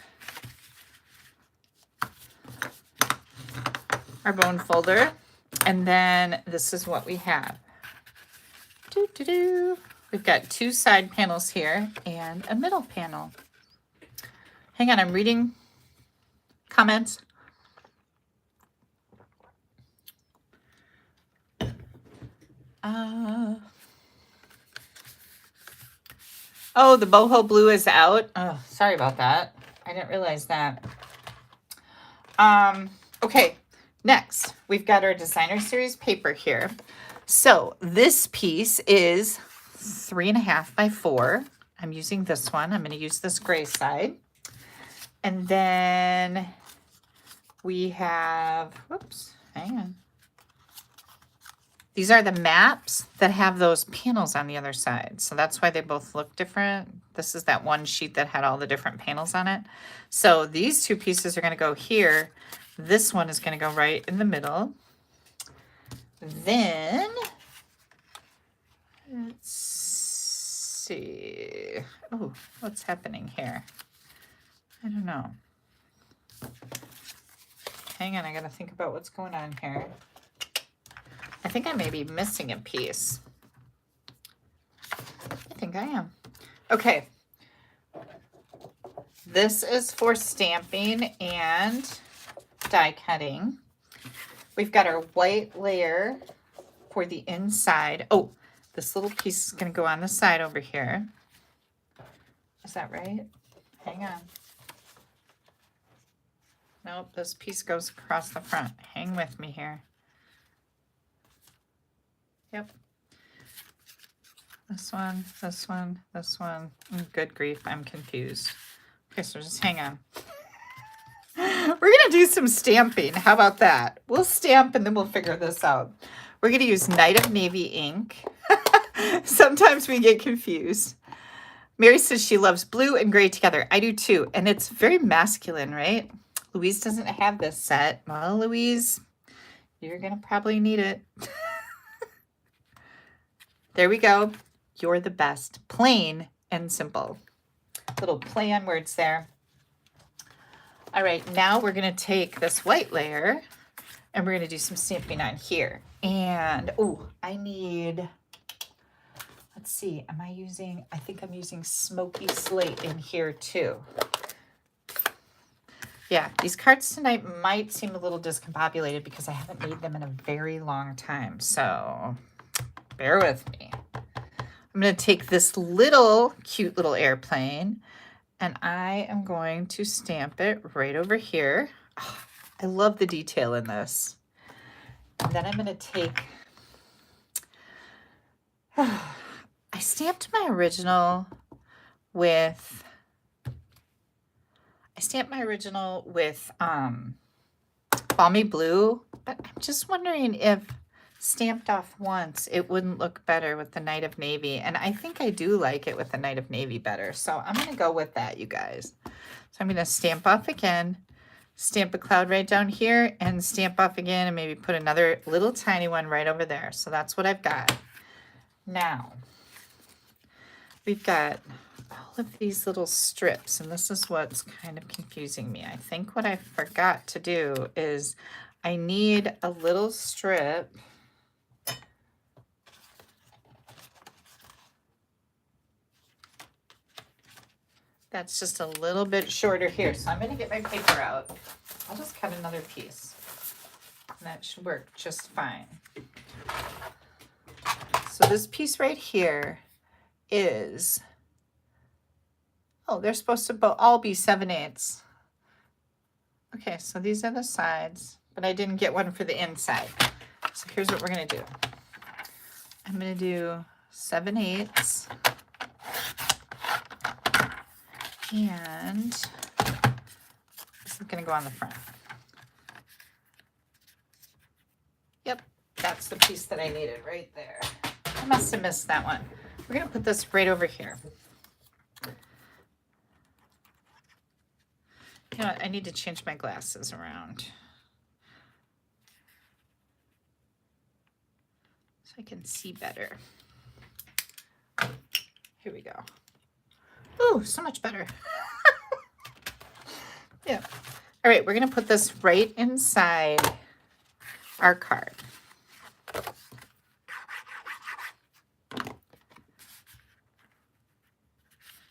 our bone folder. And then this is what we have. We've got 2 side panels here and a middle panel. Hang on, I'm reading comments. Oh, the boho blue is out. Oh, sorry about that. I didn't realize that. Okay, next we've got our designer series paper here. So this piece is 3.5 by 4. I'm using this one. I'm going to use this gray side. And then we have, whoops, hang on. These are the maps that have those panels on the other side. So that's why they both look different. This is that one sheet that had all the different panels on it. So these 2 pieces are going to go here. This one is going to go right in the middle. Then, let's see. Oh, what's happening here? I don't know. Hang on, I gotta think about what's going on here. I think I may be missing a piece. I think I am. Okay. This is for stamping and die cutting. We've got our white layer for the inside. Oh, this little piece is going to go on the side over here. Is that right? Hang on. Nope, this piece goes across the front. Hang with me here. Yep. This one, this one, this one. Good grief, I'm confused. Okay, so just hang on. We're going to do some stamping. How about that? We'll stamp and then we'll figure this out. We're going to use Night of Navy ink. Sometimes we get confused. Mary says she loves blue and gray together. I do too. And it's very masculine, right? Louise doesn't have this set. Well, Louise, you're going to probably need it. There we go. You're the best. Plain and simple. Little play on words there. All right, now we're going to take this white layer and we're going to do some stamping on here. And, oh, I need, let's see, am I using, I think I'm using Smoky Slate in here too. Yeah, these cards tonight might seem a little discombobulated because I haven't made them in a very long time. So bear with me. I'm going to take this little cute little airplane and I am going to stamp it right over here. Oh, I love the detail in this. And then I'm going to take, I stamped my original with, Balmy Blue, but I'm just wondering if stamped off once, it wouldn't look better with the Night of Navy. And I think I do like it with the Night of Navy better. So I'm going to go with that, you guys. So I'm going to stamp off again, stamp a cloud right down here, and stamp off again, and maybe put another little tiny one right over there. So that's what I've got. Now, we've got all of these little strips, and this is what's kind of confusing me. I think what I forgot to do is I need a little strip that's just a little bit shorter here. So I'm going to get my paper out. I'll just cut another piece. And that should work just fine. So this piece right here is, oh, they're supposed to all be 7/8. Okay, so these are the sides, but I didn't get one for the inside. So here's what we're going to do. I'm going to do 7/8, and this is going to go on the front. Yep, that's the piece that I needed right there. I must have missed that one. We're going to put this right over here. You know what? I need to change my glasses around so I can see better. Here we go. Ooh, so much better. Yeah. All right, we're going to put this right inside our card.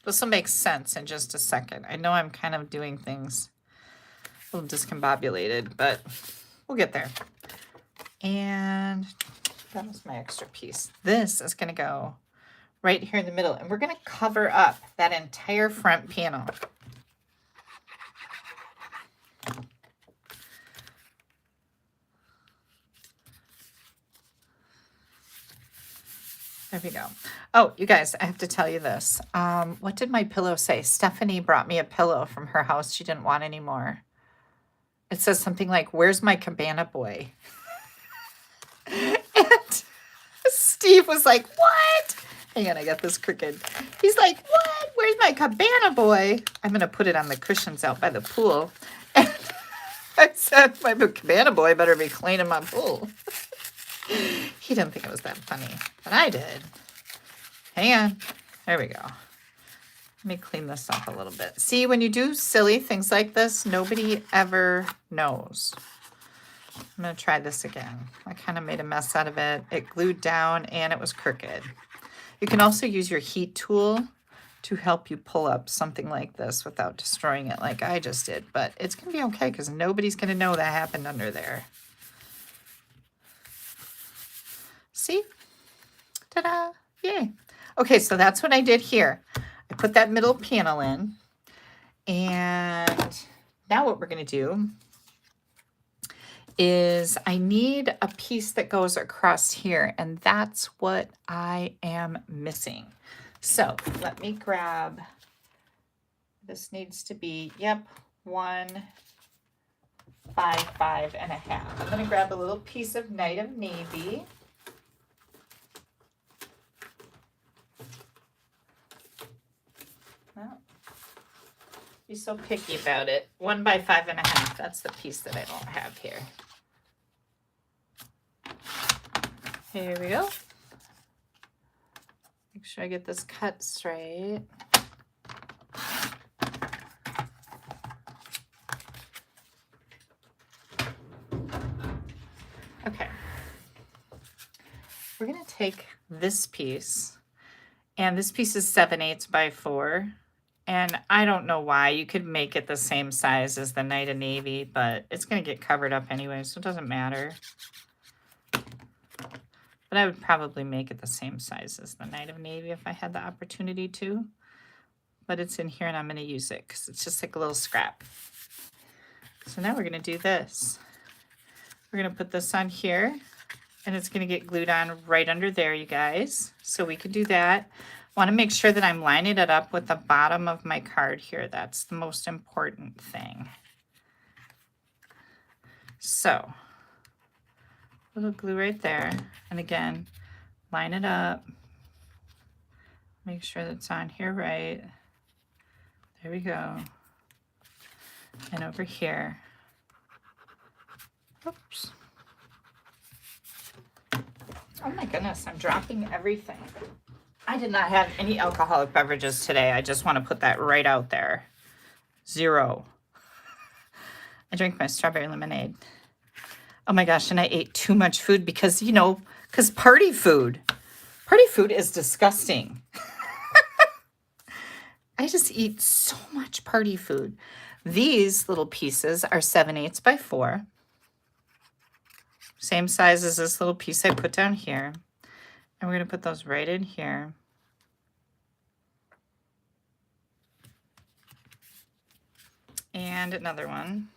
This will make sense in just a second. I know I'm kind of doing things a little discombobulated, but we'll get there. And that was my extra piece. This is going to go right here in the middle, and we're going to cover up that entire front panel. There we go. Oh, you guys, I have to tell you this. What did my pillow say? Stephanie brought me a pillow from her house she didn't want anymore. It says something like, "Where's my cabana boy?" And Steve was like, "What?" Hang on, I got this crooked. He's like, "What? Where's my cabana boy?" I'm going to put it on the cushions out by the pool. And I said, "My cabana boy better be cleaning my pool." He didn't think it was that funny, but I did. Hang on. There we go. Let me clean this up a little bit. See, when you do silly things like this, nobody ever knows. I'm going to try this again. I kind of made a mess out of it. It glued down and it was crooked. You can also use your heat tool to help you pull up something like this without destroying it like I just did. But it's going to be okay because nobody's going to know that happened under there. See? Ta-da! Yay! Okay, so that's what I did here. I put that middle panel in. And now what we're going to do is I need a piece that goes across here, and that's what I am missing. So let me grab, this needs to be, yep, 1 by 5.5. I'm going to grab a little piece of Night of Navy. Well, be so picky about it. 1 by 5.5. That's the piece that I don't have here. Here we go. Make sure I get this cut straight. Okay. We're going to take this piece, and this piece is 7/8 by 4. And I don't know why. You could make it the same size as the Night of Navy, but it's going to get covered up anyway, so it doesn't matter. But I would probably make it the same size as the Night of Navy if I had the opportunity to. But it's in here and I'm going to use it because it's just like a little scrap. So now we're going to do this. We're going to put this on here, and it's going to get glued on right under there, you guys. So we can do that. I want to make sure that I'm lining it up with the bottom of my card here. That's the most important thing. So a little glue right there. And again, line it up. Make sure that's on here right. There we go. And over here. Oops. Oh my goodness, I'm dropping everything. I did not have any alcoholic beverages today. I just want to put that right out there. 0. I drank my strawberry lemonade. Oh my gosh, and I ate too much food because, you know, because party food is disgusting. I just eat so much party food. These little pieces are 7/8 by 4. Same size as this little piece I put down here. And we're going to put those right in here. And another one.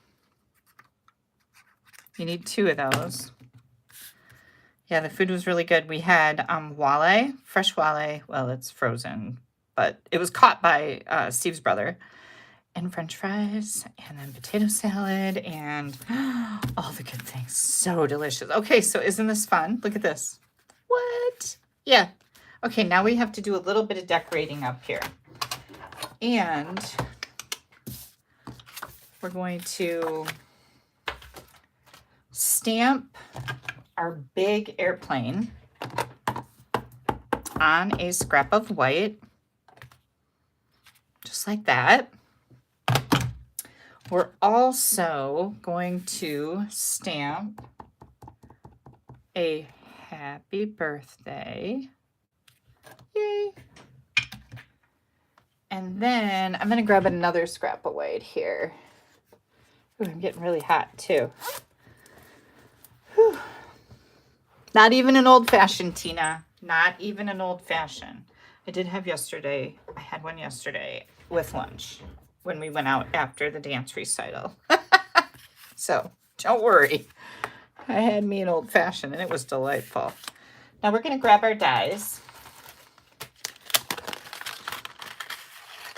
You need 2 of those. Yeah, the food was really good. We had walleye, fresh walleye. Well, it's frozen, but it was caught by Steve's brother. And French fries, and then potato salad, and all the good things. So delicious. Okay, so isn't this fun? Look at this. What? Yeah. Okay, now we have to do a little bit of decorating up here. And we're going to stamp our big airplane on a scrap of white, just like that. We're also going to stamp a happy birthday. Yay. And then I'm going to grab another scrap of white here. Ooh, I'm getting really hot too. Whew. Not even an old fashioned, Tina. Not even an old fashioned. I did have yesterday. I had one yesterday with lunch when we went out after the dance recital. So don't worry. I had me an old fashioned and it was delightful. Now we're going to grab our dies.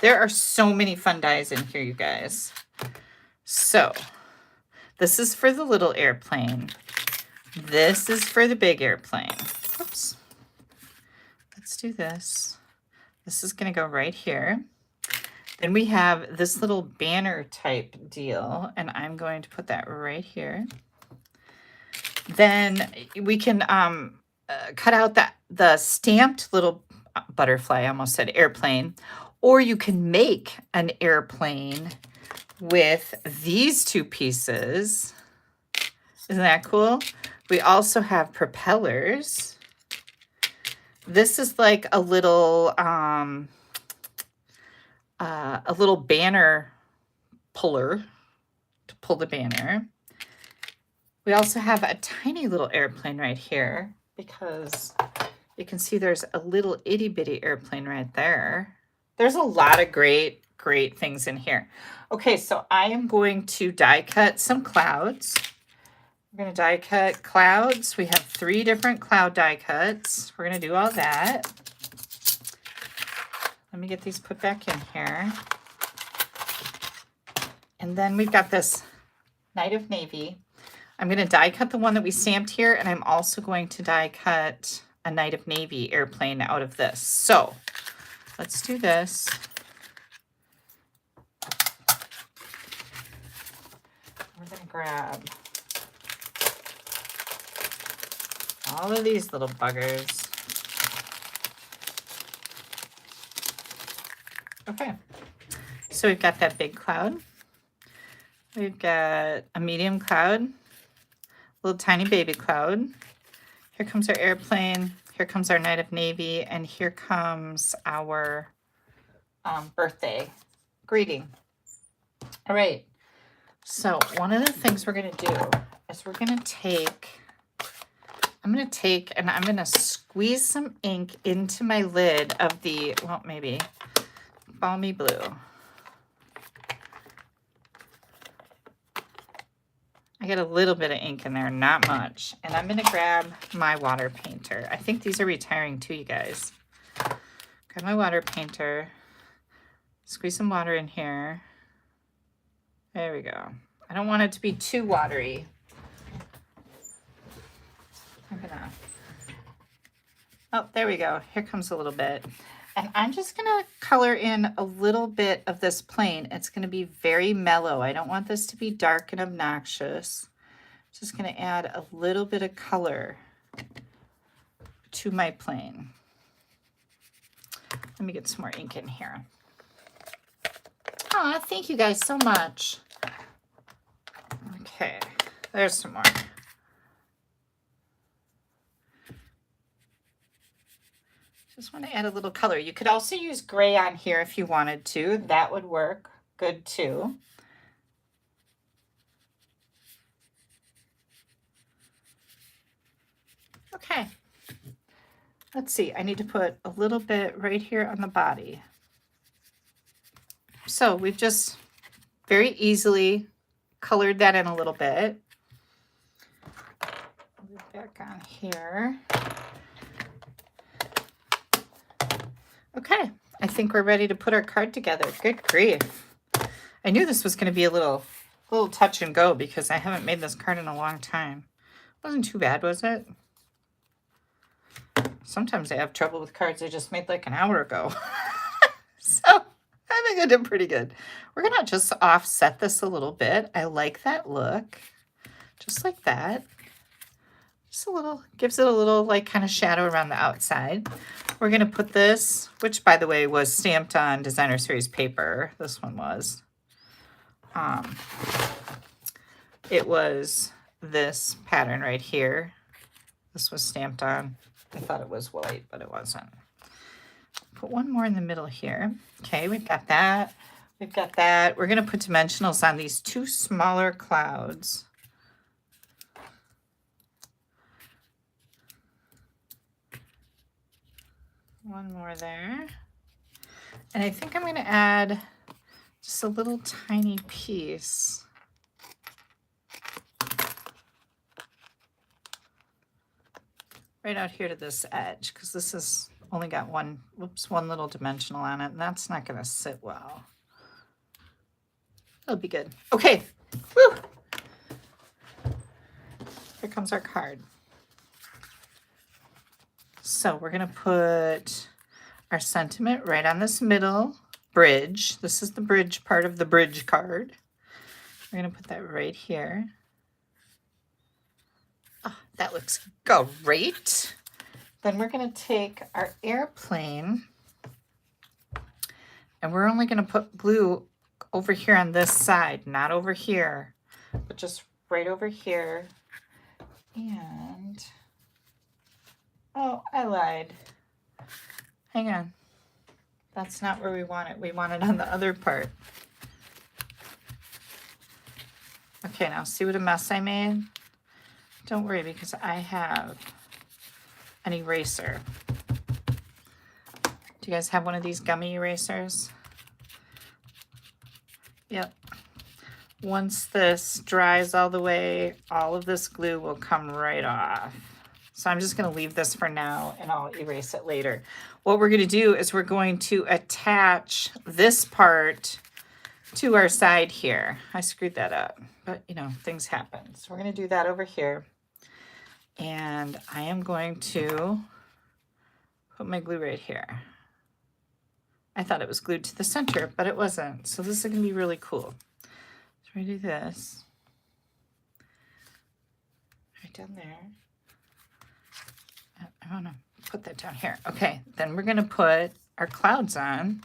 There are so many fun dies in here, you guys. So this is for the little airplane. This is for the big airplane. Oops. Let's do this. This is going to go right here. Then we have this little banner type deal, and I'm going to put that right here. Then we can cut out the stamped little butterfly, I almost said airplane, or you can make an airplane with these 2 pieces. Isn't that cool? We also have propellers. This is like a little banner puller to pull the banner. We also have a tiny little airplane right here because you can see there's a little itty bitty airplane right there. There's a lot of great things in here. Okay, so I am going to die cut some clouds. We're going to die cut clouds. We have 3 different cloud die cuts. We're going to do all that. Let me get these put back in here. And then we've got this Night of Navy. I'm going to die cut the one that we stamped here, and I'm also going to die cut a Night of Navy airplane out of this. So let's do this. We're going to grab all of these little buggers. Okay, so we've got that big cloud. We've got a medium cloud, little tiny baby cloud. Here comes our airplane. Here comes our Night of Navy. And here comes our birthday greeting. All right. So one of the things we're going to do is we're going to take, I'm going to squeeze some ink into my lid of the, well, maybe balmy blue. I get a little bit of ink in there, not much. And I'm going to grab my water painter. I think these are retiring too, you guys. Grab my water painter. Squeeze some water in here. There we go. I don't want it to be too watery. I'm going to... Oh, there we go. Here comes a little bit. And I'm just going to color in a little bit of this plane. It's going to be very mellow. I don't want this to be dark and obnoxious. Just going to add a little bit of color to my plane. Let me get some more ink in here. Aw, thank you guys so much. Okay, there's some more. Just want to add a little color. You could also use gray on here if you wanted to. That would work good too. Okay. Let's see. I need to put a little bit right here on the body. So we've just very easily colored that in a little bit. Move back on here. Okay, I think we're ready to put our card together. Good grief. I knew this was going to be a little touch and go because I haven't made this card in a long time. Wasn't too bad, was it? Sometimes I have trouble with cards I just made like an hour ago. So I think I did pretty good. We're going to just offset this a little bit. I like that look. Just like that. Just a little, gives it a little like kind of shadow around the outside. We're going to put this, which by the way was stamped on Designer Series paper. This one was. It was this pattern right here. This was stamped on. I thought it was white, but it wasn't. Put one more in the middle here. Okay, we've got that. We've got that. We're going to put dimensionals on these two smaller clouds. One more there. And I think I'm going to add just a little tiny piece. Right out here to this edge, because this has only got one little dimensional on it, and that's not going to sit well. It'll be good. Okay. Woo! Here comes our card. So we're going to put our sentiment right on this middle bridge. This is the bridge part of the bridge card. We're going to put that right here. Oh, that looks great. Then we're going to take our airplane and we're only going to put glue over here on this side, not over here, but just right over here. And oh, I lied. Hang on. That's not where we want it. We want it on the other part. Okay, now see what a mess I made? Don't worry, because I have an eraser. Do you guys have one of these gummy erasers? Yep. Once this dries all the way, all of this glue will come right off. So I'm just going to leave this for now and I'll erase it later. What we're going to do is we're going to attach this part to our side here. I screwed that up, but you know, things happen. So we're going to do that over here. And I am going to put my glue right here. I thought it was glued to the center, but it wasn't. So this is going to be really cool. So we do this right down there. I want to put that down here. Okay, then we're going to put our clouds on.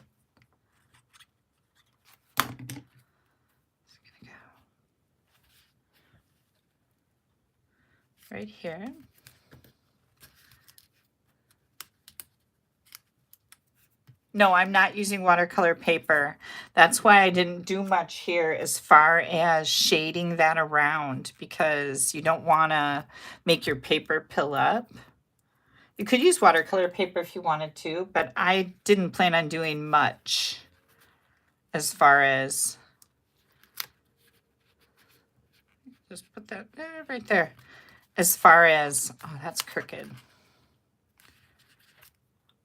It's going to go right here. No, I'm not using watercolor paper. That's why I didn't do much here as far as shading that around, because you don't want to make your paper pill up. You could use watercolor paper if you wanted to, but I didn't plan on doing much as far as, just put that there, right there. As far as, oh, that's crooked.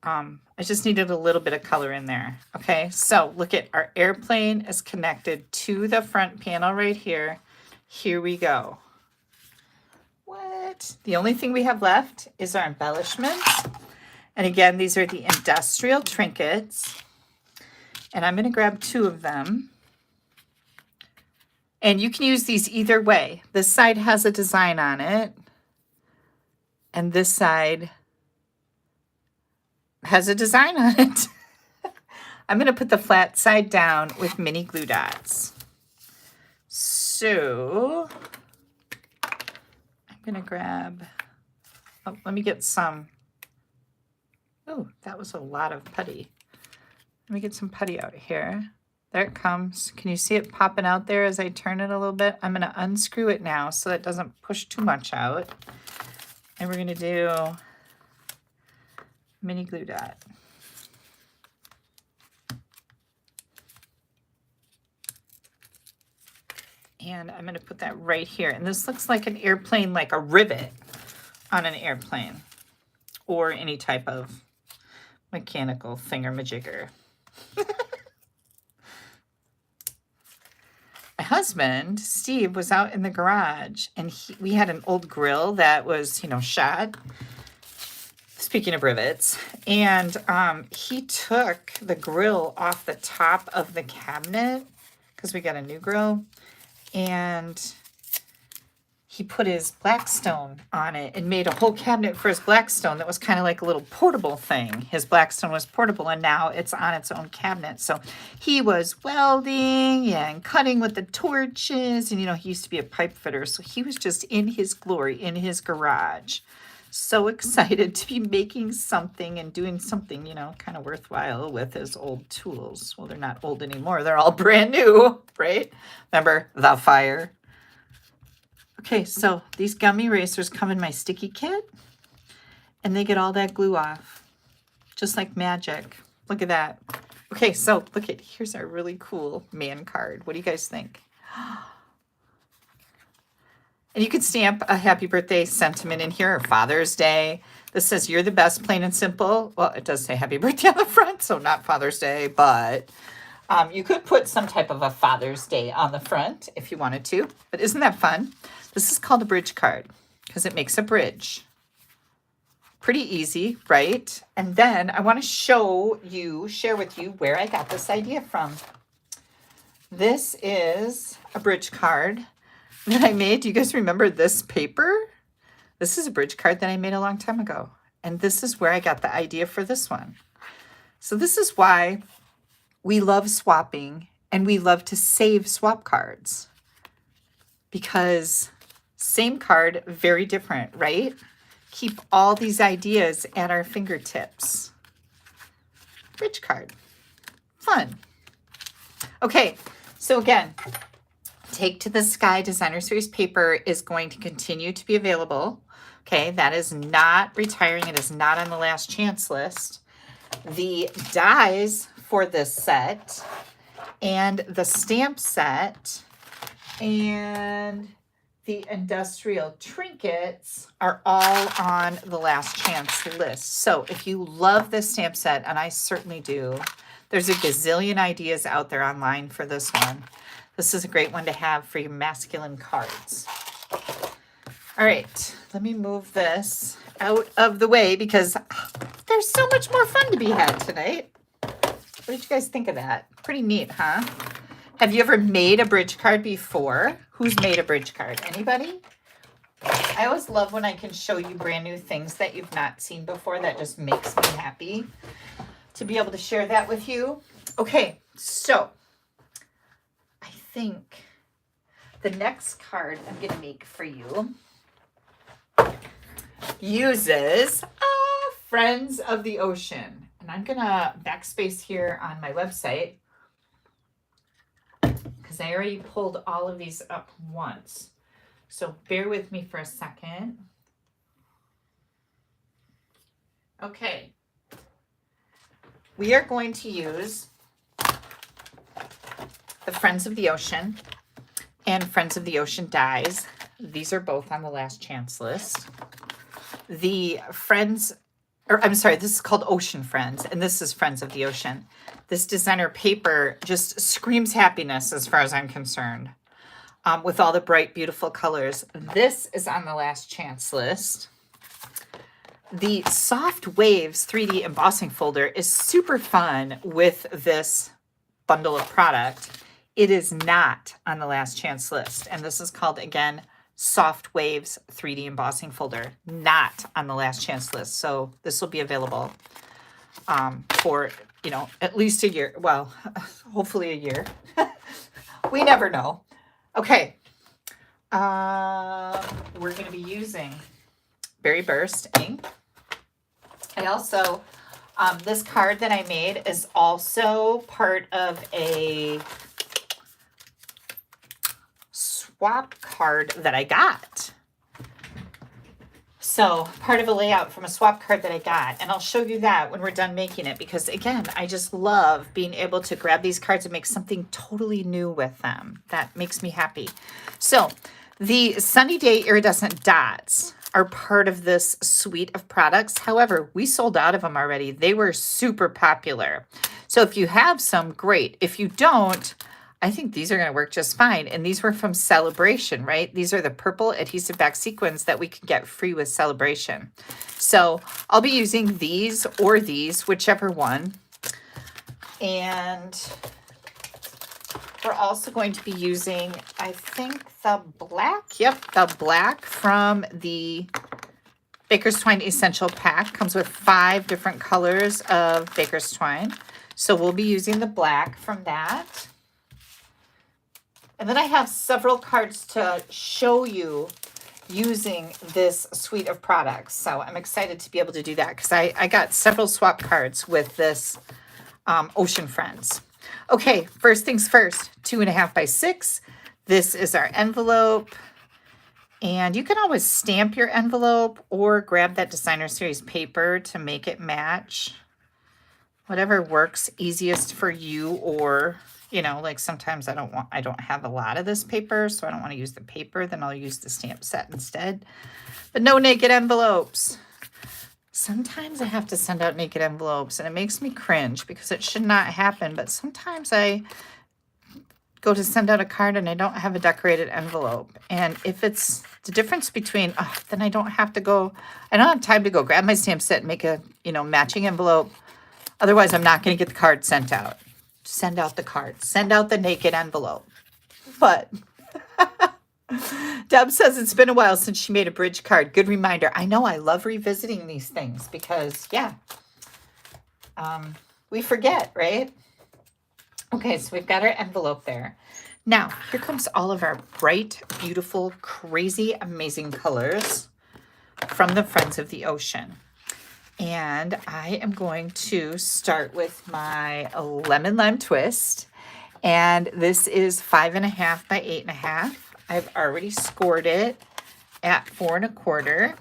I just needed a little bit of color in there. Okay, so look at our airplane is connected to the front panel right here. Here we go. What? The only thing we have left is our embellishments. And again, these are the industrial trinkets. And I'm going to grab 2 of them. And you can use these either way. This side has a design on it. And this side has a design on it. I'm going to put the flat side down with mini glue dots. So I'm going to grab, oh, let me get some. Oh, that was a lot of putty. Let me get some putty out here. There it comes. Can you see it popping out there as I turn it a little bit? I'm going to unscrew it now so it doesn't push too much out. And we're going to do mini glue dot. And I'm going to put that right here. And this looks like an airplane, like a rivet on an airplane or any type of mechanical thingamajigger. My husband, Steve, was out in the garage and we had an old grill that was, shot. Speaking of rivets, and he took the grill off the top of the cabinet because we got a new grill, and he put his Blackstone on it and made a whole cabinet for his Blackstone that was kind of like a little portable thing. His Blackstone was portable and now it's on its own cabinet. So he was welding and cutting with the torches, and he used to be a pipe fitter, so he was just in his glory in his garage. So excited to be making something and doing something, kind of worthwhile with his old tools. Well, they're not old anymore. They're all brand new, right? Remember the fire? Okay, so these gummy erasers come in my sticky kit, and they get all that glue off, just like magic. Look at that. Okay, so here's our really cool man card. What do you guys think? And you could stamp a happy birthday sentiment in here, or Father's Day. This says, "You're the best, plain and simple." Well, it does say happy birthday on the front, so not Father's Day, but you could put some type of a Father's Day on the front if you wanted to. But isn't that fun? This is called a bridge card because it makes a bridge. Pretty easy, right? And then I want to share with you where I got this idea from. This is a bridge card that I made. Do you guys remember this paper? This is a bridge card that I made a long time ago. And this is where I got the idea for this one. So this is why we love swapping and we love to save swap cards. Because same card, very different, right? Keep all these ideas at our fingertips. Bridge card. Fun. Okay, so again, Take to the Sky Designer Series paper is going to continue to be available. Okay, that is not retiring. It is not on the last chance list. The dies for this set and the stamp set and the industrial trinkets are all on the last chance list. So if you love this stamp set, and I certainly do, there's a gazillion ideas out there online for this one. This is a great one to have for your masculine cards. All right, let me move this out of the way because there's so much more fun to be had tonight. What did you guys think of that? Pretty neat, huh? Have you ever made a bridge card before? Who's made a bridge card? Anybody? I always love when I can show you brand new things that you've not seen before. That just makes me happy to be able to share that with you. Okay, so I think the next card I'm going to make for you uses Friends of the Ocean. And I'm going to backspace here on my website because I already pulled all of these up once. So bear with me for a second. Okay. We are going to use the Friends of the Ocean and Friends of the Ocean dies. These are both on the last chance list. The Friends, or I'm sorry, this is called Ocean Friends, and this is Friends of the Ocean. This designer paper just screams happiness as far as I'm concerned, with all the bright, beautiful colors. This is on the last chance list. The Soft Waves 3D embossing folder is super fun with this bundle of product. It is not on the last chance list. And this is called, again, Soft Waves 3D embossing folder, not on the last chance list. So this will be available for, at least a year. Well, hopefully a year. We never know. Okay. We're going to be using Berry Burst ink. I also This card that I made is also part of a swap card that I got. So part of a layout from a swap card that I got, and I'll show you that when we're done making it, because again, I just love being able to grab these cards and make something totally new with them. That makes me happy. So the Sunny Day iridescent dots are part of this suite of products. However, we sold out of them already. They were super popular. So if you have some, great. If you don't, I think these are going to work just fine. And these were from Celebration, right? These are the purple adhesive back sequins that we can get free with Celebration. So I'll be using these or these, whichever one. And we're also going to be using, I think, the black. Yep, the black from the Baker's Twine Essential Pack. Comes with 5 different colors of Baker's Twine. So we'll be using the black from that. And then I have several cards to show you using this suite of products. So I'm excited to be able to do that because I got several swap cards with this Ocean Friends. Okay, first things first, 2.5 by 6. This is our envelope. And you can always stamp your envelope or grab that Designer Series paper to make it match. Whatever works easiest for you, or you know, like sometimes I don't have a lot of this paper, so I don't want to use the paper, then I'll use the stamp set instead. But no naked envelopes. Sometimes I have to send out naked envelopes and it makes me cringe because it should not happen, but sometimes I go to send out a card and I don't have a decorated envelope. And if it's the difference between, then I don't have time to go grab my stamp set and make a, matching envelope. Otherwise, I'm not going to get the card sent out. Send out the card. Send out the naked envelope. But Deb says it's been a while since she made a bridge card. Good reminder. I know, I love revisiting these things because, we forget, right? Okay, so we've got our envelope there. Now, here comes all of our bright, beautiful, crazy, amazing colors from the Friends of the Ocean. And I am going to start with my Lemon Lime Twist. And this is 5.5 by 8.5. I've already scored it at 4 1/4.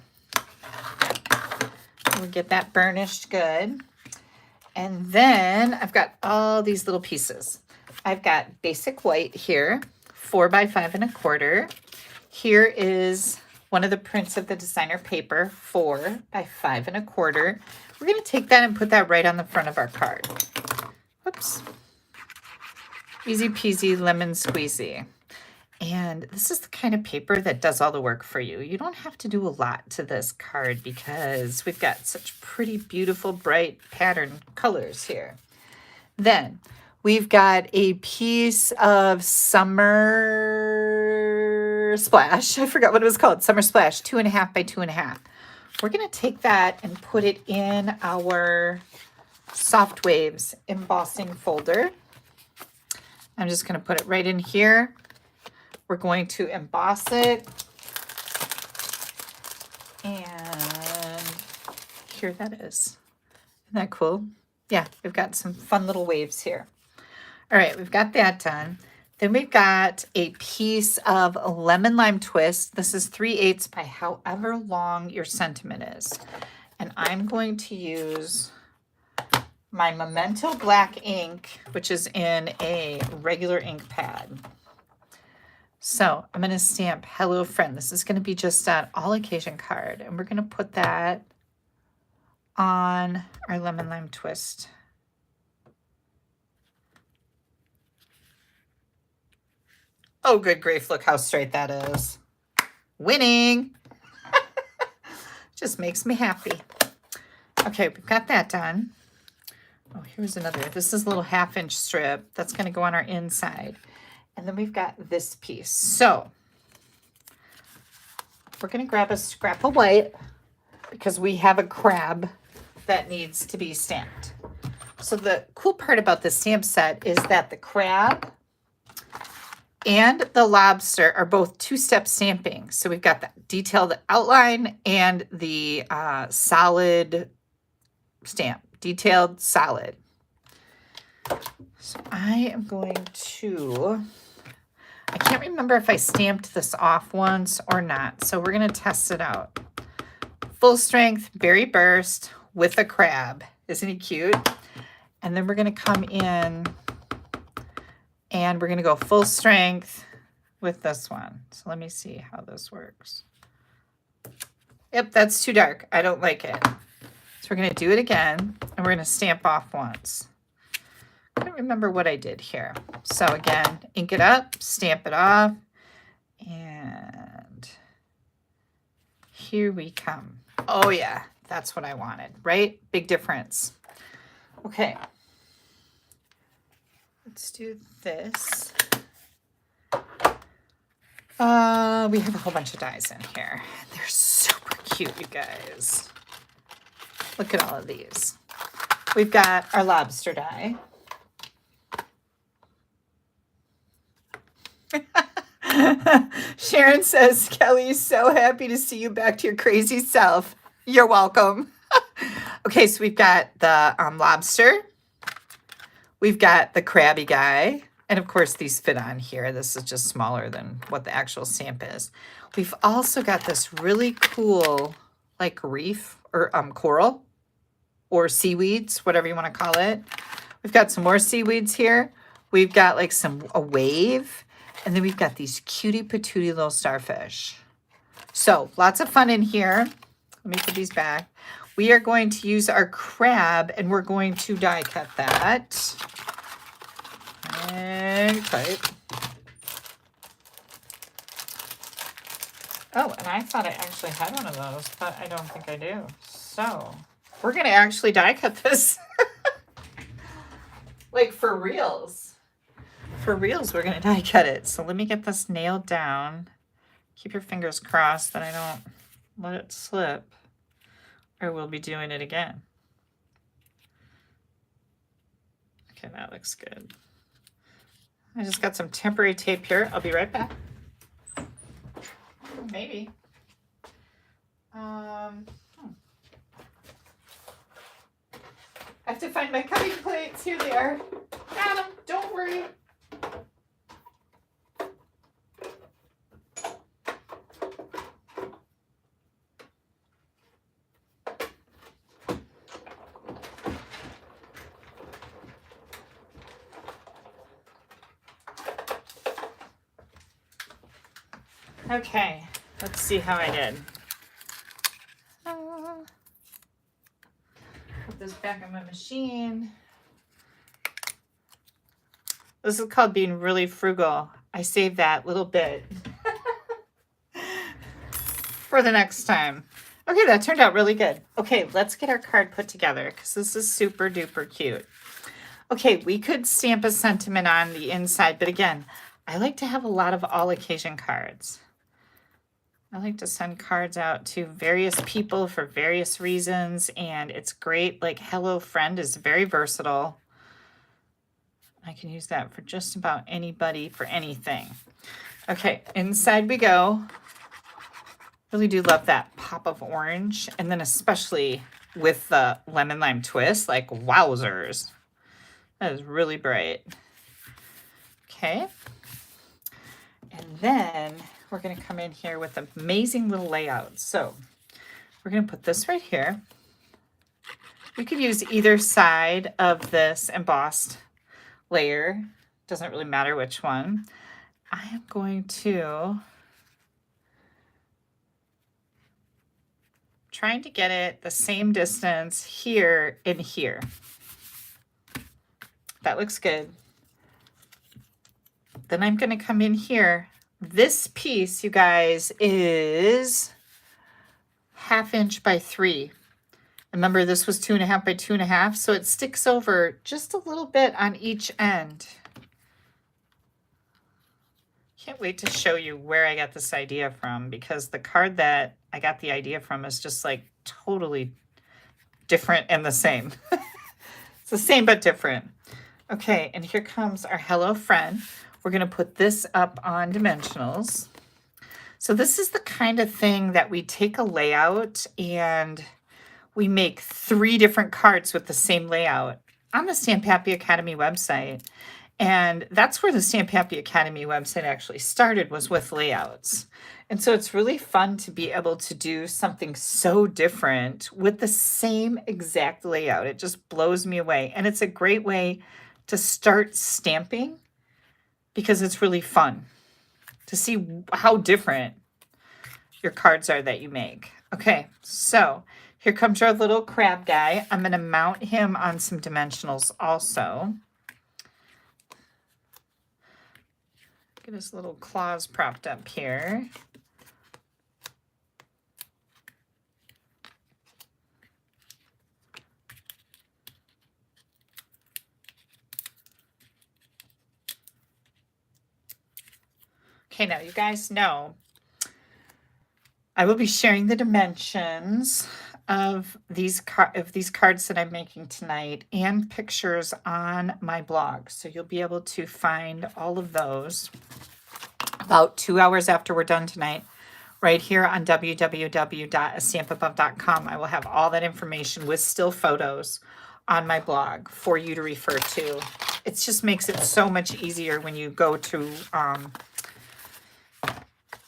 We'll get that burnished good. And then I've got all these little pieces. I've got basic white here, 4 by 5 1/4. Here is one of the prints of the designer paper, 4 by 5 1/4. We're going to take that and put that right on the front of our card. Whoops. Easy peasy lemon squeezy. And this is the kind of paper that does all the work for you. You don't have to do a lot to this card because we've got such pretty, beautiful, bright pattern colors here. Then we've got a piece of Summer Splash. I forgot what it was called. Summer Splash, 2.5 by 2.5. We're going to take that and put it in our Soft Waves embossing folder. I'm just going to put it right in here. We're going to emboss it. And here that is. Isn't that cool? Yeah, we've got some fun little waves here. All right, we've got that done. Then we've got a piece of Lemon Lime Twist. This is 3/8 by however long your sentiment is. And I'm going to use my Memento Black ink, which is in a regular ink pad. So I'm going to stamp Hello Friend. This is going to be just an all occasion card. And we're going to put that on our Lemon Lime Twist. Oh, good grief. Look how straight that is. Winning. Just makes me happy. Okay, we've got that done. Oh, here's another. This is a little 1/2-inch strip. That's going to go on our inside. And then we've got this piece. So we're going to grab a scrap of white because we have a crab that needs to be stamped. So the cool part about the stamp set is that the crab and the lobster are both 2-step stamping. So we've got the detailed outline and the solid stamp detailed, solid. So I am going to, I can't remember if I stamped this off once or not, so we're going to test it out. Full strength berry burst with a crab. Isn't he cute? And then we're going to come in and we're going to go full strength with this one. So let me see how this works. Yep, that's too dark. I don't like it. So we're going to do it again, and we're going to stamp off once. I don't remember what I did here. So again, ink it up, stamp it off, and here we come. Oh yeah, that's what I wanted, right? Big difference. Okay. Let's do this. We have a whole bunch of dies in here. They're super cute, you guys. Look at all of these. We've got our lobster die. Sharon says, Kelly, so happy to see you back to your crazy self. You're welcome. Okay, so we've got the lobster. We've got the crabby guy. And of course, these fit on here. This is just smaller than what the actual stamp is. We've also got this really cool, like reef or coral or seaweeds, whatever you want to call it. We've got some more seaweeds here. We've got like a wave. And then we've got these cutie patootie little starfish. So lots of fun in here. Let me put these back. We are going to use our crab and we're going to die cut that. And cut. Oh, and I thought I actually had one of those, but I don't think I do. So we're going to actually die cut this. Like for reals. For reals, we're going to die cut it. So let me get this nailed down. Keep your fingers crossed that I don't let it slip, or we'll be doing it again. Okay, that looks good. I just got some temporary tape here. I'll be right back. Maybe. I have to find my cutting plates. Here they are. Got them. Don't worry. Okay, let's see how I did. Put this back on my machine. This is called being really frugal. I saved that little bit for the next time. Okay, that turned out really good. Okay, let's get our card put together because this is super duper cute. Okay, we could stamp a sentiment on the inside, but again, I like to have a lot of all occasion cards. I like to send cards out to various people for various reasons, and it's great. Like Hello Friend is very versatile. I can use that for just about anybody for anything. Okay, inside we go. Really do love that pop of orange, and then especially with the lemon lime twist, like wowzers. That is really bright. Okay. And then we're going to come in here with an amazing little layout. So we're going to put this right here. You could use either side of this embossed layer. Doesn't really matter which one. I am going to trying to get it the same distance here and here. That looks good. Then I'm going to come in here. This piece, you guys, is 1/2 inch by 3. Remember, this was 2.5 by 2.5, so it sticks over just a little bit on each end. Can't wait to show you where I got this idea from, because the card that I got the idea from is just like totally different and the same. It's the same but different. Okay, and here comes our Hello Friend. We're going to put this up on dimensionals. So this is the kind of thing that we take a layout and we make 3 different cards with the same layout on the Stampappy Academy website. And that's where the Stampappy Academy website actually started, was with layouts. And so it's really fun to be able to do something so different with the same exact layout. It just blows me away. And it's a great way to start stamping because it's really fun to see how different your cards are that you make. Okay, so here comes our little crab guy. I'm going to mount him on some dimensionals also. Get his little claws propped up here. Okay, now you guys know I will be sharing the dimensions of these cards that I'm making tonight and pictures on my blog. So you'll be able to find all of those about 2 hours after we're done tonight, right here on www.AStampAbove.com. I will have all that information with still photos on my blog for you to refer to. It just makes it so much easier when you go to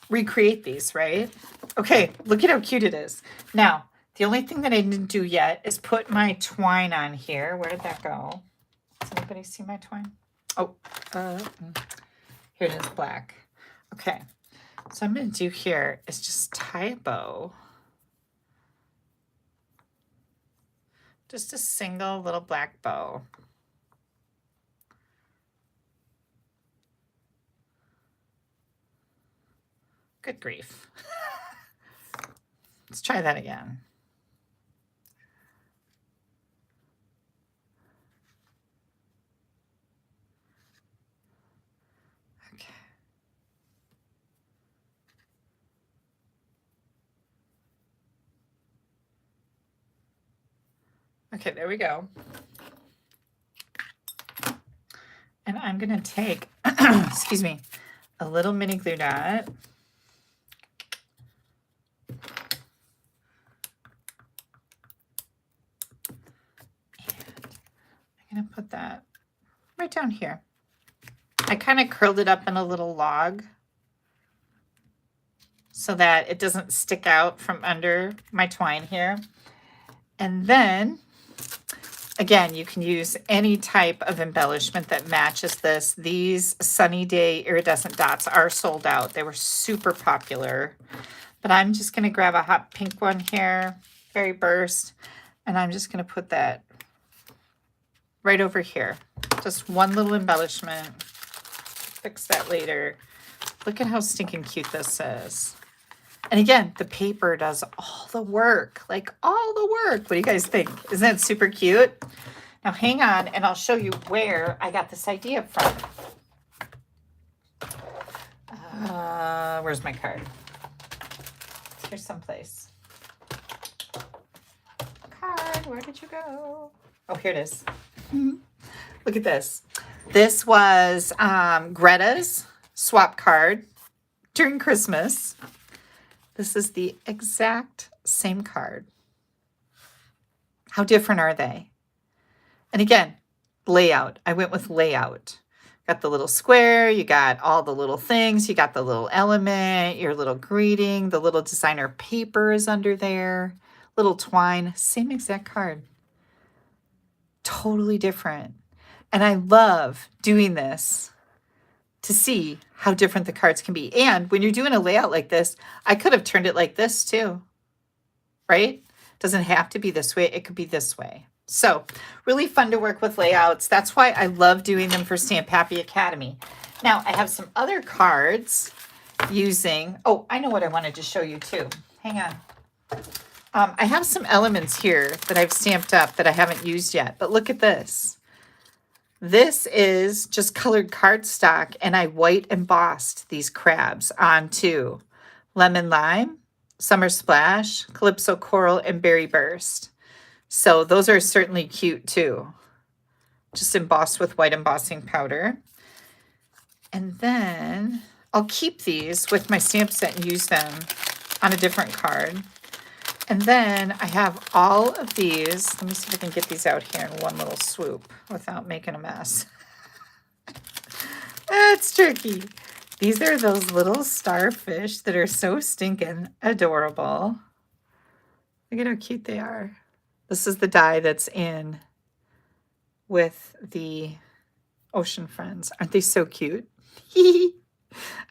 recreate these, right? Okay, look at how cute it is. Now, the only thing that I didn't do yet is put my twine on here. Where did that go? Does anybody see my twine? Oh, here it is, black. Okay, so I'm going to do here is just tie a bow. Just a single little black bow. Good grief. Let's try that again. Okay. Okay, there we go. And I'm going to take, excuse me, a little mini glue dot. I'm going to put that right down here. I kind of curled it up in a little log so that it doesn't stick out from under my twine here. And then, again, you can use any type of embellishment that matches this. These Sunny Day iridescent dots are sold out. They were super popular. But I'm just going to grab a hot pink one here, very burst, and I'm just going to put that right over here. Just one little embellishment. Fix that later. Look at how stinking cute this is. And again, the paper does all the work, like all the work. What do you guys think? Isn't that super cute? Now hang on and I'll show you where I got this idea from. Where's my card? Here's someplace. Card, where did you go? Oh, here it is. Look at this. This was Greta's swap card during Christmas. This is the exact same card. How different are they? And again, layout. I went with layout. Got the little square, you got all the little things, you got the little element, your little greeting, the little designer paper is under there, little twine, same exact card. Totally different. And I love doing this to see how different the cards can be. And when you're doing a layout like this, I could have turned it like this too, right? Doesn't have to be this way. It could be this way. So really fun to work with layouts. That's why I love doing them for Stampappy Academy. Now I have some other cards using, oh, I know what I wanted to show you too. Hang on. I have some elements here that I've stamped up that I haven't used yet, but look at this. This is just colored cardstock, and I white embossed these crabs onto Lemon Lime, Summer Splash, Calypso Coral, and Berry Burst. So those are certainly cute too. Just embossed with white embossing powder. And then I'll keep these with my stamp set and use them on a different card. And then I have all of these. Let me see if I can get these out here in one little swoop without making a mess. That's tricky. These are those little starfish that are so stinking adorable. Look at how cute they are. This is the die that's in with the Ocean Friends. Aren't they so cute? I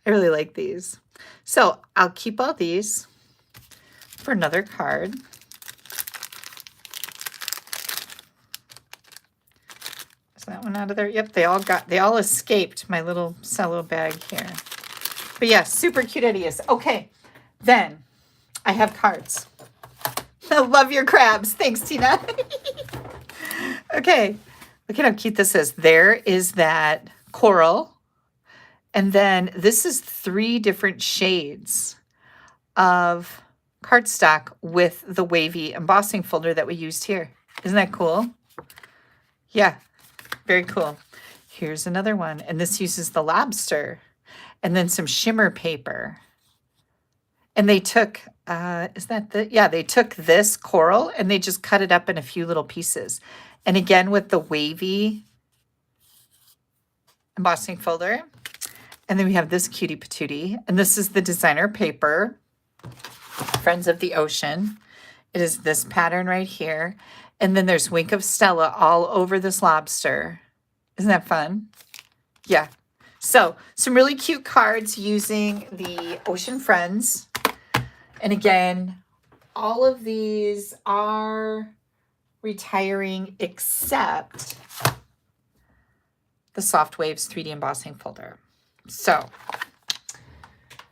really like these. So I'll keep all these for another card. Is that one out of there? Yep, they all escaped my little cello bag here. But yeah, super cute ideas. Okay, then I have cards. I love your crabs. Thanks, Tina. Okay, look at how cute this is. There is that coral. And then this is 3 different shades of cardstock with the wavy embossing folder that we used here. Isn't that cool? Yeah, very cool. Here's another one. And this uses the lobster and then some shimmer paper. And they took, they took this coral and they just cut it up in a few little pieces. And again, with the wavy embossing folder. And then we have this cutie patootie. And this is the designer paper, Friends of the Ocean. It is this pattern right here. And then there's Wink of Stella all over this lobster. Isn't that fun? Yeah. So some really cute cards using the Ocean Friends. And again, all of these are retiring except the Soft Waves 3D embossing folder. So,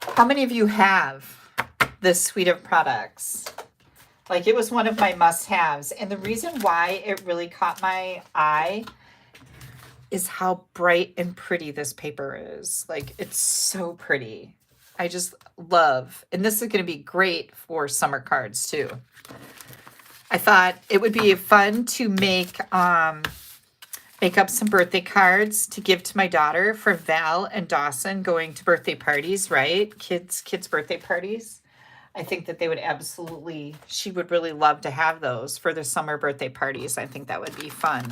how many of you have this suite of products? Like, it was one of my must-haves. And the reason why it really caught my eye is how bright and pretty this paper is. Like, it's so pretty. I just love, and this is going to be great for summer cards too. I thought it would be fun to make up some birthday cards to give to my daughter for Val and Dawson going to birthday parties, right? Kids' birthday parties. I think that they would she would really love to have those for the summer birthday parties. I think that would be fun.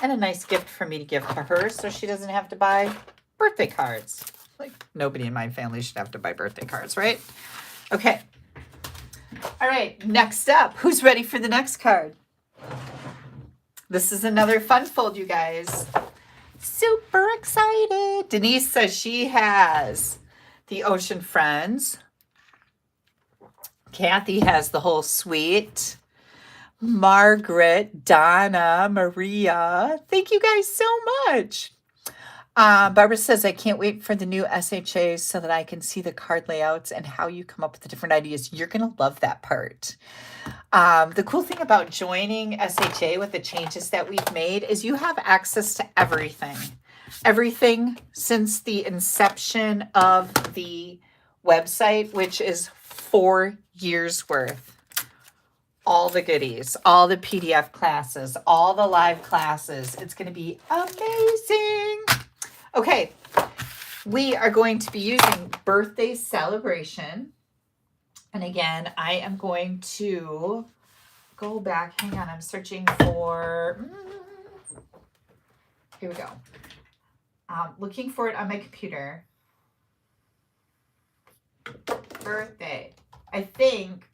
And a nice gift for me to give to her so she doesn't have to buy birthday cards. Like, nobody in my family should have to buy birthday cards, right? Okay. All right, next up. Who's ready for the next card? This is another fun fold, you guys. Super excited. Denise says she has the Ocean Friends. Kathy has the whole suite. Margaret, Donna, Maria. Thank you guys so much. Barbara says, I can't wait for the new SHAs so that I can see the card layouts and how you come up with the different ideas. You're going to love that part. The cool thing about joining SHA with the changes that we've made is you have access to everything. Everything since the inception of the website, which is 4 years worth. All the goodies, all the PDF classes, all the live classes. It's going to be amazing. Okay, we are going to be using Birthday Celebration. And again, I am going to go back. Hang on, I'm searching for, here we go. Looking for it on my computer. Birthday. I think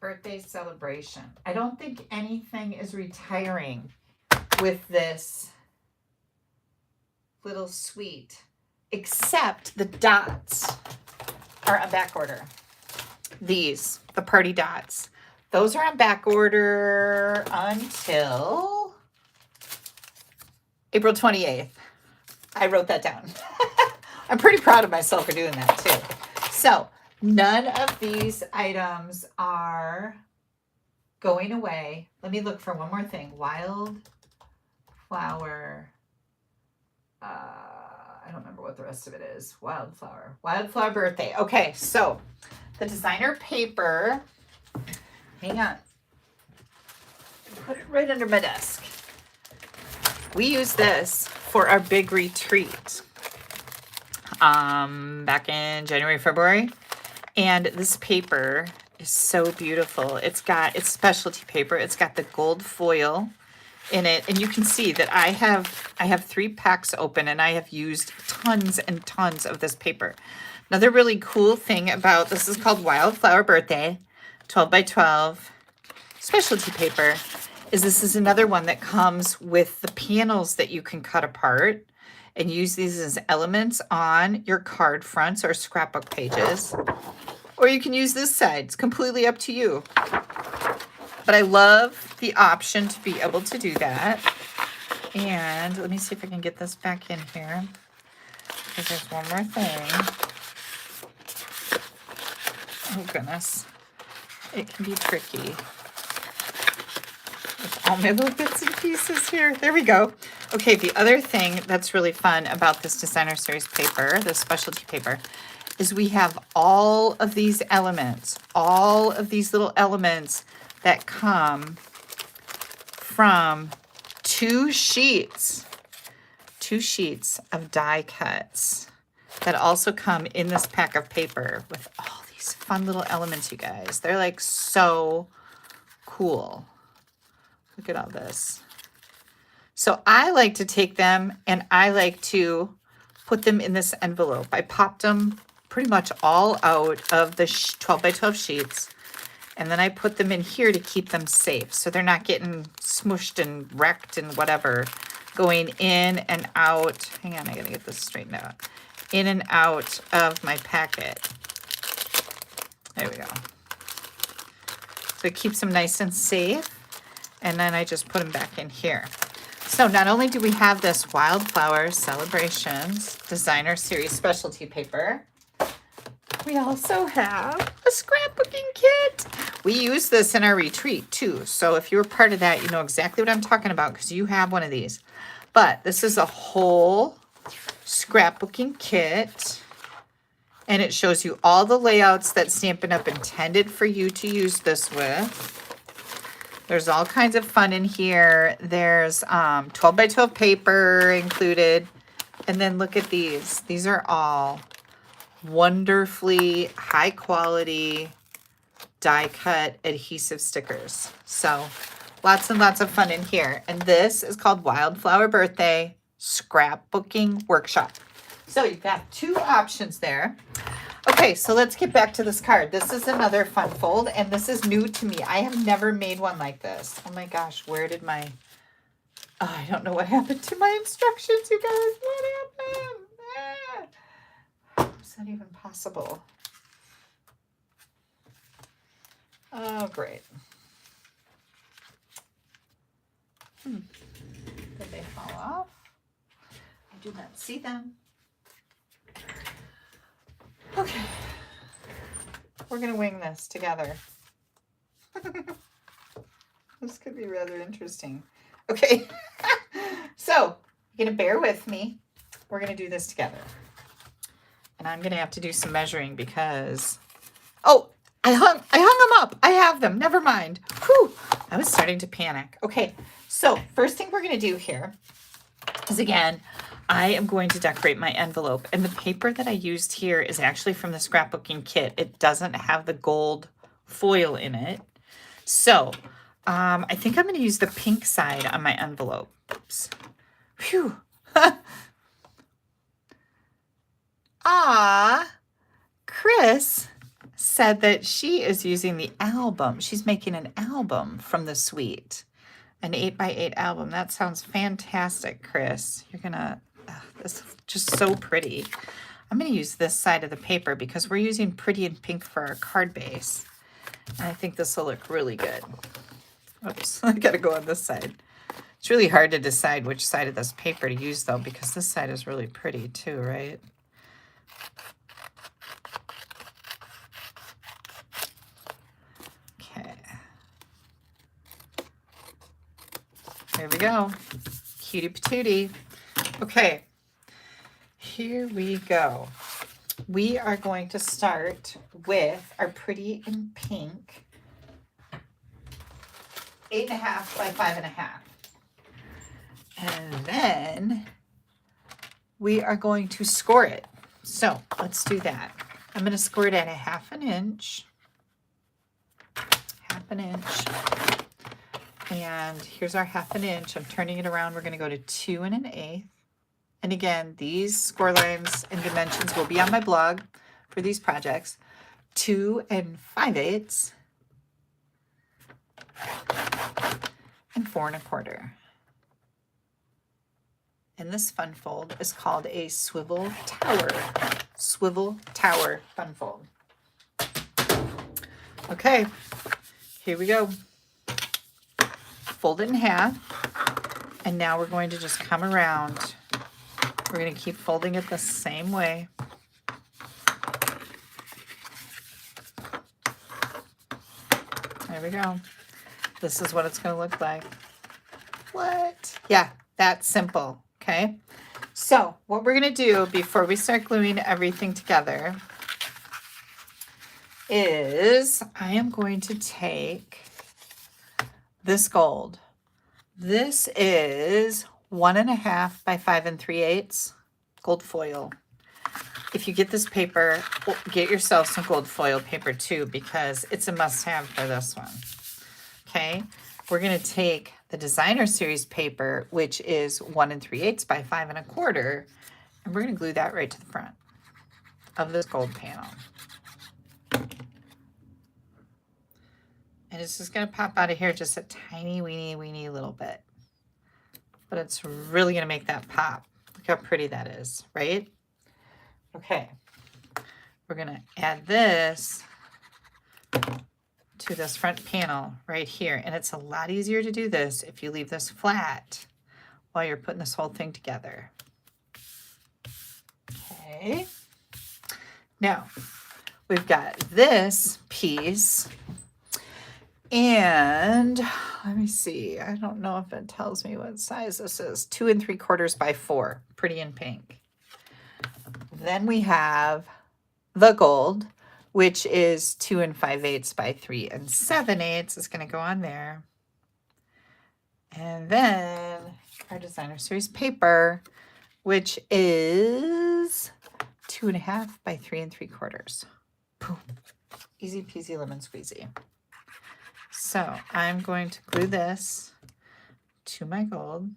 Birthday Celebration. I don't think anything is retiring with this little suite, except the dots are on back order. These, the party dots, those are on back order until April 28th. I wrote that down. I'm pretty proud of myself for doing that too. So none of these items are going away. Let me look for one more thing. Wildflower. I don't remember what the rest of it is. Wildflower birthday. Okay, so the designer paper. Hang on. Put it right under my desk. We use this for our big retreat. Back in January, February. And this paper is so beautiful. It's specialty paper. It's got the gold foil in it, and you can see that I have 3 packs open, and I have used tons and tons of this paper. Another really cool thing about this is called Wildflower Birthday 12 by 12 specialty paper is this is another one that comes with the panels that you can cut apart and use these as elements on your card fronts or scrapbook pages. Or you can use this side. It's completely up to you. But I love the option to be able to do that. And let me see if I can get this back in here, because there's one more thing. Oh goodness. It can be tricky with all my little bits and pieces here. There we go. Okay, the other thing that's really fun about this designer series paper, this specialty paper, is we have all of these elements, all of these little elements that come from 2 sheets of die cuts that also come in this pack of paper with all these fun little elements, you guys. They're like so cool. Look at all this. So I like to take them and I like to put them in this envelope. I popped them pretty much all out of the 12 by 12 sheets. And then I put them in here to keep them safe. So they're not getting smushed and wrecked and whatever. Going in and out. Hang on, I gotta get this straightened out. In and out of my packet. There we go. So it keeps them nice and safe. And then I just put them back in here. So not only do we have this Wildflower Celebrations Designer Series specialty paper, we also have a scrapbooking kit. We use this in our retreat too. So if you were part of that, you know exactly what I'm talking about because you have one of these. But this is a whole scrapbooking kit. And it shows you all the layouts that Stampin' Up! Intended for you to use this with. There's all kinds of fun in here. There's 12 by 12 paper included. And then look at these. These are all wonderfully high quality die cut adhesive stickers. So lots and lots of fun in here. And this is called Wildflower Birthday Scrapbooking Workshop. So you've got 2 options there. Okay, so let's get back to this card. This is another fun fold, and this is new to me. I have never made one like this. Oh my gosh, where did my... Oh, I don't know what happened to my instructions, you guys. What happened? Is that even possible? Oh, great. Did they fall off? I do not see them. Okay. We're going to wing this together. This could be rather interesting. Okay. So, you're going to bear with me. We're going to do this together. And I'm going to have to do some measuring because... Oh, I hung them up. I have them. Never mind. Whew. I was starting to panic. Okay. So, first thing we're going to do here is, again, I am going to decorate my envelope. And the paper that I used here is actually from the scrapbooking kit. It doesn't have the gold foil in it. So, I think I'm going to use the pink side on my envelope. Oops. Phew. Chris said that she is using the album. She's making an album from the suite. An 8x8 album. That sounds fantastic, Chris. You're going to... This is just so pretty. I'm going to use this side of the paper because we're using pretty and pink for our card base. And I think this will look really good. Oops, I got to go on this side. It's really hard to decide which side of this paper to use, though, because this side is really pretty, too, right? Okay. There we go. Cutie patootie. Okay. Here we go. We are going to start with our pretty in pink 8.5 by 5.5. And then we are going to score it. So let's do that. I'm going to score it at a 1/2 inch. 1/2 inch. And here's our 1/2 inch. I'm turning it around. We're going to go to 2 1/8. And again, these score lines and dimensions will be on my blog for these projects. 2 5/8 and 4 1/4. And this fun fold is called a swivel tower. Swivel tower fun fold. Okay, here we go. Fold it in half. And now we're going to just come around. We're going to keep folding it the same way. There we go. This is what it's going to look like. What? Yeah, that's simple. Okay. So what we're going to do before we start gluing everything together is I am going to take this gold. This is 1 1/2 by 5 3/8 gold foil. If you get this paper, get yourself some gold foil paper too, because it's a must-have for this one. Okay, we're going to take the designer series paper, which is 1 3/8 by 5 1/4, and we're going to glue that right to the front of this gold panel. And it's just going to pop out of here just a tiny weeny little bit. But it's really going to make that pop. Look how pretty that is, right? Okay. We're going to add this to this front panel right here. And it's a lot easier to do this if you leave this flat while you're putting this whole thing together. Okay. Now, we've got this piece. And let me see. I don't know if it tells me what size this is. 2 3/4 by 4. Pretty in pink. Then we have the gold, which is 2 5/8 by 3 7/8. It's going to go on there. And then our designer series paper, which is 2 1/2 by 3 3/4. Boom. Easy peasy lemon squeezy. So I'm going to glue this to my gold.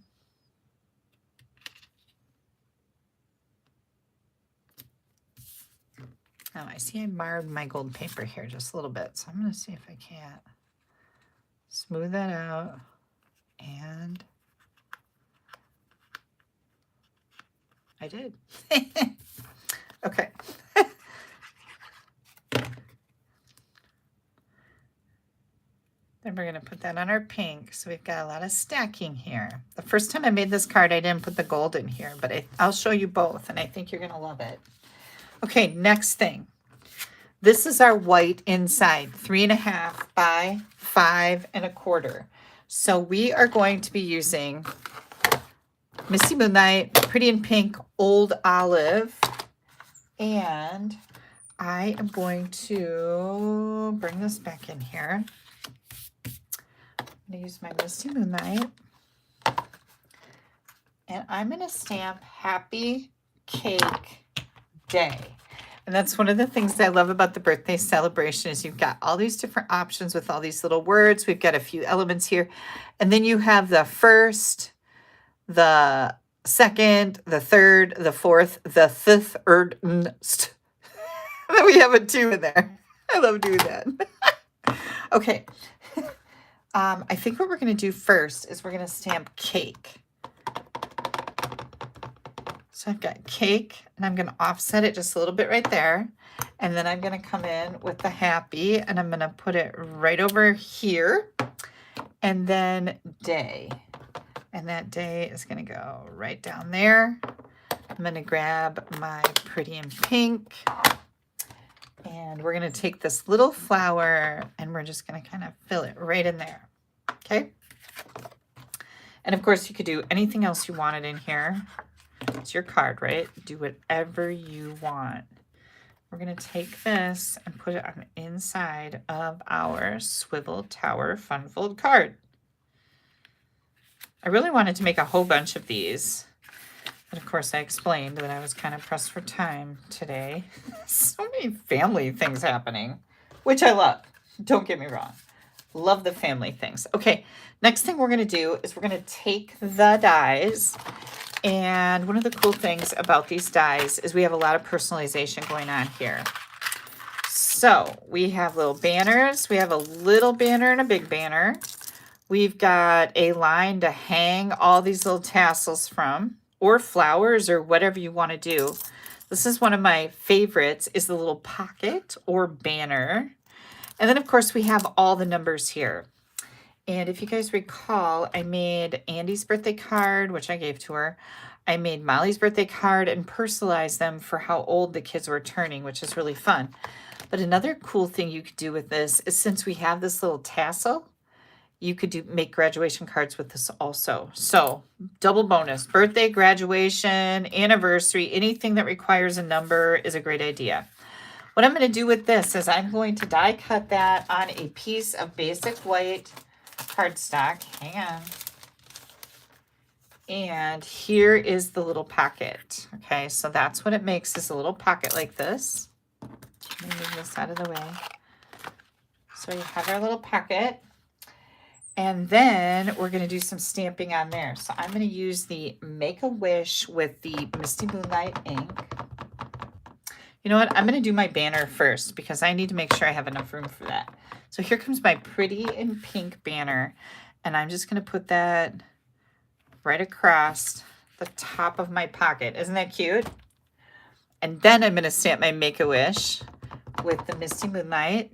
Oh, I see I marred my gold paper here just a little bit, so I'm going to see if I can't smooth that out. And I did. Okay. Then we're going to put that on our pink. So we've got a lot of stacking here. The first time I made this card, I didn't put the gold in here, but I'll show you both, and I think you're going to love it. Okay, next thing. This is our white inside, 3 1/2 by 5 1/4. So we are going to be using Misty Moonlight, Pretty in Pink, Old Olive, and I am going to bring this back in here. I'm going to use my Misty Moonlight, and I'm going to stamp Happy Cake Day. And that's one of the things that I love about the birthday celebration is you've got all these different options with all these little words. We've got a few elements here. And then you have the first, the second, the third, the fourth, the fifth, then we have a 2 in there. I love doing that. Okay. I think what we're going to do first is we're going to stamp cake. So I've got cake, and I'm going to offset it just a little bit right there. And then I'm going to come in with the happy, and I'm going to put it right over here. And then day. And that day is going to go right down there. I'm going to grab my Pretty in Pink. And we're going to take this little flower, and we're just going to kind of fill it right in there. Okay? And of course, you could do anything else you wanted in here. It's your card, right? Do whatever you want. We're going to take this and put it on the inside of our Swivel Tower Fun Fold card. I really wanted to make a whole bunch of these. And of course, I explained that I was kind of pressed for time today. So many family things happening, which I love. Don't get me wrong. Love the family things. Okay, next thing we're going to do is we're going to take the dies. And one of the cool things about these dies is we have a lot of personalization going on here. So we have little banners. We have a little banner and a big banner. We've got a line to hang all these little tassels from, or flowers, or whatever you want to do. This is one of my favorites, is the little pocket or banner. And then of course we have all the numbers here. And if you guys recall, I made Andy's birthday card, which I gave to her. I made Molly's birthday card and personalized them for how old the kids were turning, which is really fun. But another cool thing you could do with this is, since we have this little tassel, you could make graduation cards with this also. So double bonus: birthday, graduation, anniversary, anything that requires a number is a great idea. What I'm going to do with this is I'm going to die cut that on a piece of basic white cardstock. Hang on. And here is the little pocket. Okay, so that's what it makes, is a little pocket like this. Let me move this out of the way. So we have our little pocket. And then we're going to do some stamping on there. So I'm going to use the Make-A-Wish with the Misty Moonlight ink. You know what? I'm going to do my banner first because I need to make sure I have enough room for that. So here comes my pretty in pink banner. And I'm just going to put that right across the top of my pocket. Isn't that cute? And then I'm going to stamp my Make-A-Wish with the Misty Moonlight.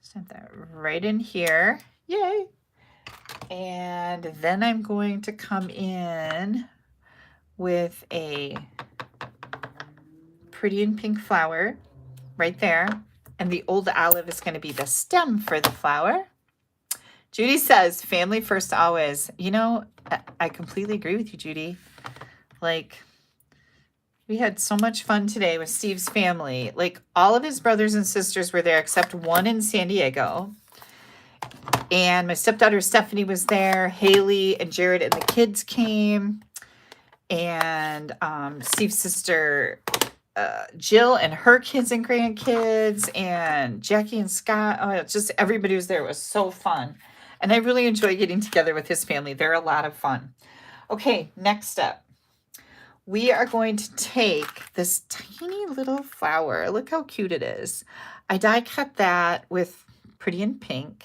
Stamp that right in here. Yay. And then I'm going to come in with a pretty in pink flower right there. And the old olive is going to be the stem for the flower. Judy says, family first always. You know, I completely agree with you, Judy. Like, we had so much fun today with Steve's family. Like, all of his brothers and sisters were there except one in San Diego. And my stepdaughter Stephanie was there. Haley and Jared and the kids came. And Steve's sister Jill and her kids and grandkids. And Jackie and Scott. Oh, it's just everybody was there. It was so fun. And I really enjoy getting together with his family. They're a lot of fun. Okay, next step. We are going to take this tiny little flower. Look how cute it is. I die cut that with pretty in pink.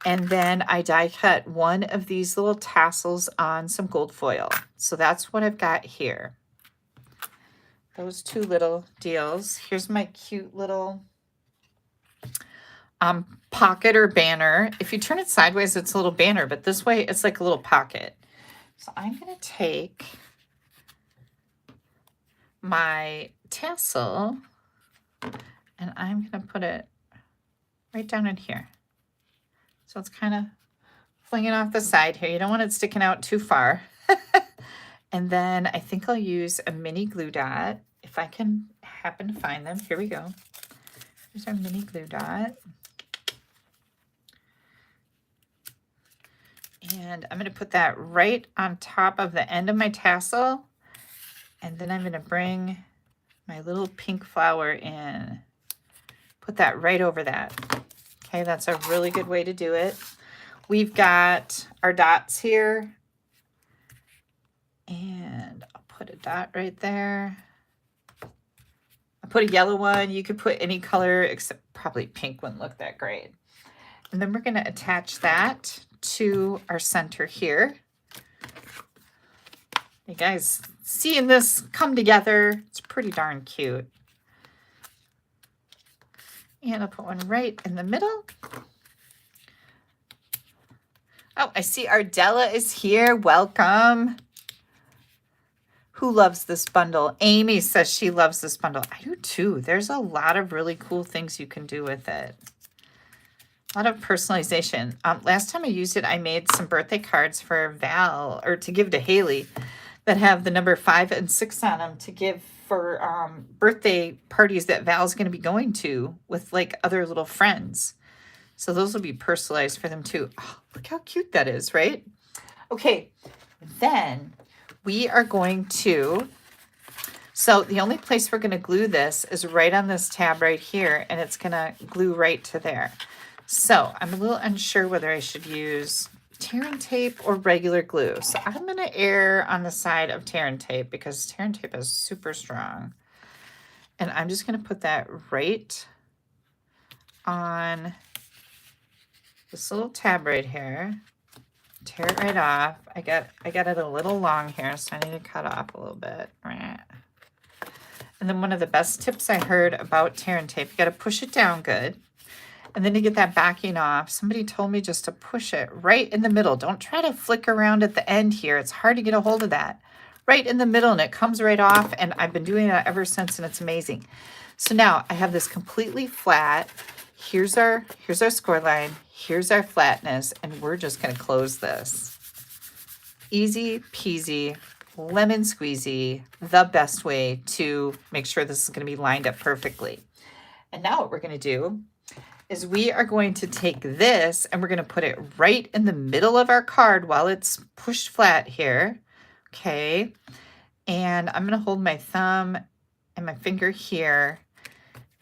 And then I die cut one of these little tassels on some gold foil. So that's what I've got here. Those two little deals. Here's my cute little pocket or banner. If you turn it sideways, it's a little banner, but this way it's like a little pocket. So I'm going to take my tassel and I'm going to put it right down in here. So it's kind of flinging off the side here. You don't want it sticking out too far. And then I think I'll use a mini glue dot if I can happen to find them. Here we go. Here's our mini glue dot. And I'm going to put that right on top of the end of my tassel. And then I'm going to bring my little pink flower in. Put that right over that. Okay, that's a really good way to do it. We've got our dots here. And I'll put a dot right there. I put a yellow one. You could put any color except probably pink wouldn't look that great. And then we're going to attach that to our center here. You guys seeing this come together, it's pretty darn cute. And I'll put one right in the middle. Oh, I see Ardella is here. Welcome. Who loves this bundle? Amy says she loves this bundle. I do too. There's a lot of really cool things you can do with it. A lot of personalization. Last time I used it, I made some birthday cards for Val, or to give to Haley, that have the number 5 and 6 on them to give for birthday parties that Val's going to be going to with like other little friends. So those will be personalized for them too. Oh, look how cute that is, right? Okay, then we are going to, so the only place we're going to glue this is right on this tab right here, and it's going to glue right to there. So I'm a little unsure whether I should use tear and tape or regular glue. So I'm going to err on the side of tear and tape because tear and tape is super strong. And I'm just going to put that right on this little tab right here. Tear it right off. I got it a little long here, so I need to cut off a little bit. And then one of the best tips I heard about tear and tape, you got to push it down good. And then to get that backing off, somebody told me just to push it right in the middle. Don't try to flick around at the end here. It's hard to get a hold of that. Right in the middle, and it comes right off, and I've been doing that ever since, and it's amazing. So now I have this completely flat. Here's our score line. Here's our flatness, and we're just going to close this. Easy peasy, lemon squeezy, the best way to make sure this is going to be lined up perfectly. And now what we're going to do is we are going to take this and we're going to put it right in the middle of our card while it's pushed flat here. Okay, and I'm going to hold my thumb and my finger here,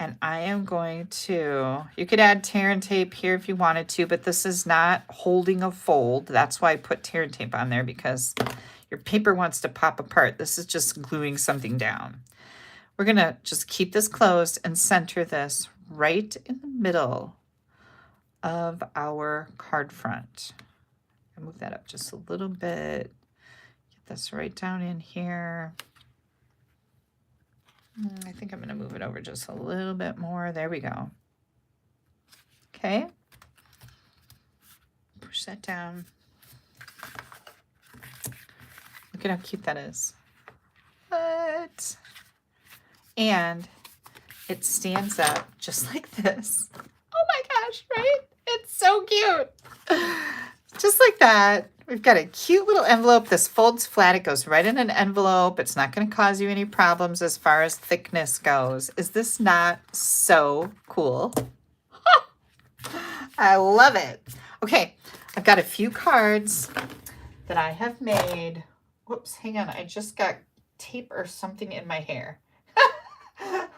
and I am going to, you could add tear and tape here if you wanted to, but this is not holding a fold. That's why I put tear and tape on there, because your paper wants to pop apart. This is just gluing something down. We're going to just keep this closed and center this right in the middle of our card front. I'll move that up just a little bit. This right down in here. I think I'm going to move it over just a little bit more. There we go. Okay. Push that down. Look at how cute that is. What? And it stands up just like this. Oh my gosh, right? It's so cute. Just like that. We've got a cute little envelope. This folds flat. It goes right in an envelope. It's not going to cause you any problems as far as thickness goes. Is this not so cool? I love it. Okay, I've got a few cards that I have made. Whoops, hang on. I just got tape or something in my hair.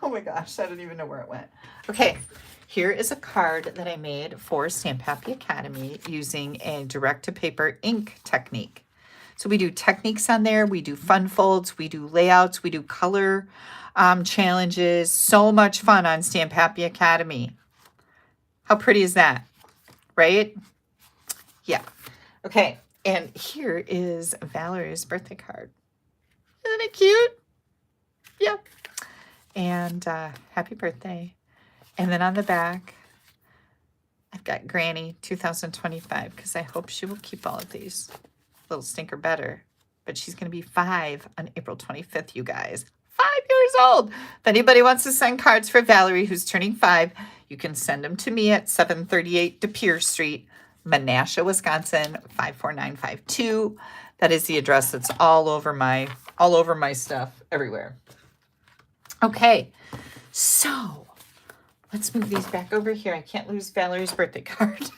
Oh my gosh, I don't even know where it went. Okay. Here is a card that I made for Stampappy Academy using a direct-to-paper ink technique. So we do techniques on there. We do fun folds. We do layouts. We do color challenges. So much fun on Stampappy Academy. How pretty is that? Right? Yeah. Okay. And here is Valerie's birthday card. Isn't it cute? Yeah. And happy birthday. And then on the back, I've got Granny 2025 because I hope she will keep all of these. Little stinker better. But she's going to be 5 on April 25th, you guys. 5 years old. If anybody wants to send cards for Valerie, who's turning 5, you can send them to me at 738 De Pere Street, Menasha, Wisconsin, 54952. That is the address that's all over my stuff everywhere. Okay, so let's move these back over here. I can't lose Valerie's birthday card.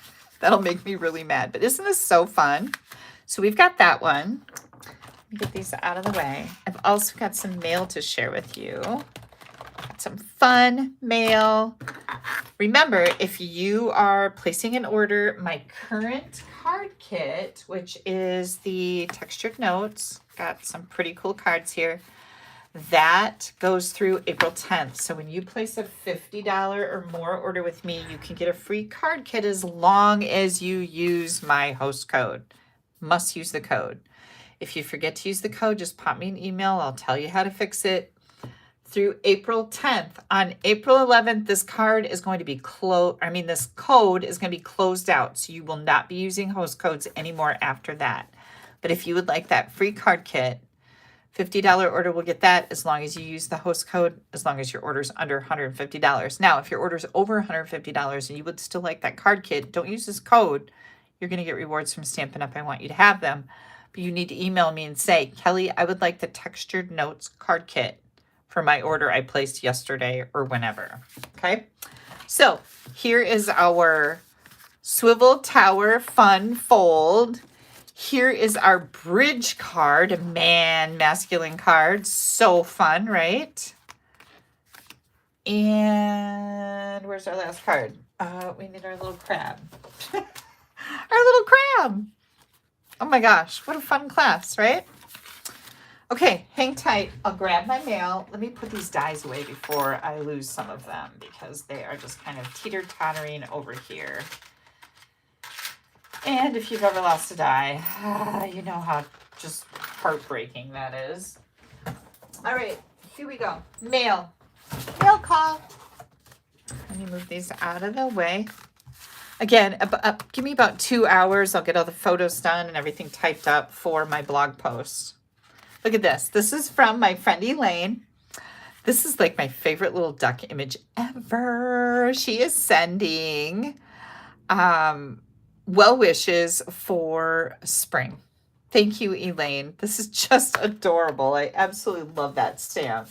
That'll make me really mad. But isn't this so fun? So we've got that one. Let me get these out of the way. I've also got some mail to share with you. Got some fun mail. Remember, if you are placing an order, my current card kit, which is the textured notes, got some pretty cool cards here. That goes through April 10th. So when you place a $50 or more order with me, you can get a free card kit as long as you use my host code. Must use the code. If you forget to use the code, just pop me an email. I'll tell you how to fix it. Through April 10th. On April 11th, this card is going to be this code is going to be closed out. So you will not be using host codes anymore after that. But if you would like that free card kit, $50 order will get that as long as you use the host code, as long as your order's under $150. Now, if your order's over $150 and you would still like that card kit, don't use this code. You're going to get rewards from Stampin' Up. I want you to have them. But you need to email me and say, Kelly, I would like the textured notes card kit for my order I placed yesterday or whenever. Okay? So here is our Swivel Tower Fun Fold. Here is our bridge card, masculine card. So fun, right? And where's our last card? We need our little crab. Our little crab. Oh my gosh, what a fun class, right? Okay, hang tight. I'll grab my mail. Let me put these dies away before I lose some of them because they are just kind of teeter-tottering over here. And if you've ever lost a die, you know how just heartbreaking that is. All right, here we go. Mail. Mail call. Let me move these out of the way. Again, give me about 2 hours. I'll get all the photos done and everything typed up for my blog post. Look at this. This is from my friend Elaine. This is like my favorite little duck image ever. She is sending well wishes for spring. Thank you, Elaine. This is just adorable. I absolutely love that stamp.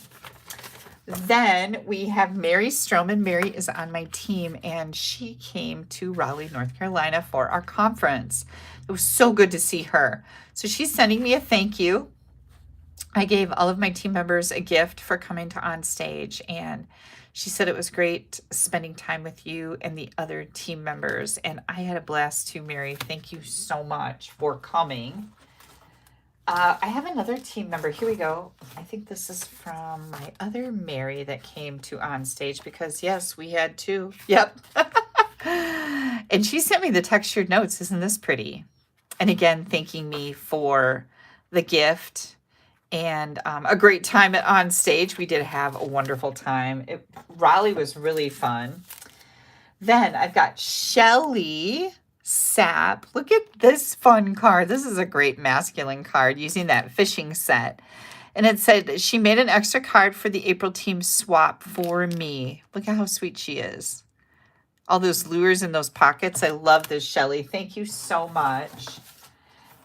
Then we have Mary Stroman. Mary is on my team, and she came to Raleigh, North Carolina for our conference. It was so good to see her. So she's sending me a thank you. I gave all of my team members a gift for coming to On Stage, and she said it was great spending time with you and the other team members, and I had a blast too, Mary. Thank you so much for coming. I have another team member. Here we go. I think this is from my other Mary that came to On Stage because, yes, we had two. Yep. And she sent me the textured notes. Isn't this pretty? And again, thanking me for the gift and a great time at On Stage. We did have a wonderful time. Raleigh was really fun. Then I've got Shelly Sap. Look at this fun card. This is a great masculine card using that fishing set. And it said that she made an extra card for the April team swap for me. Look at how sweet she is. All those lures in those pockets. I love this, Shelly. Thank you so much.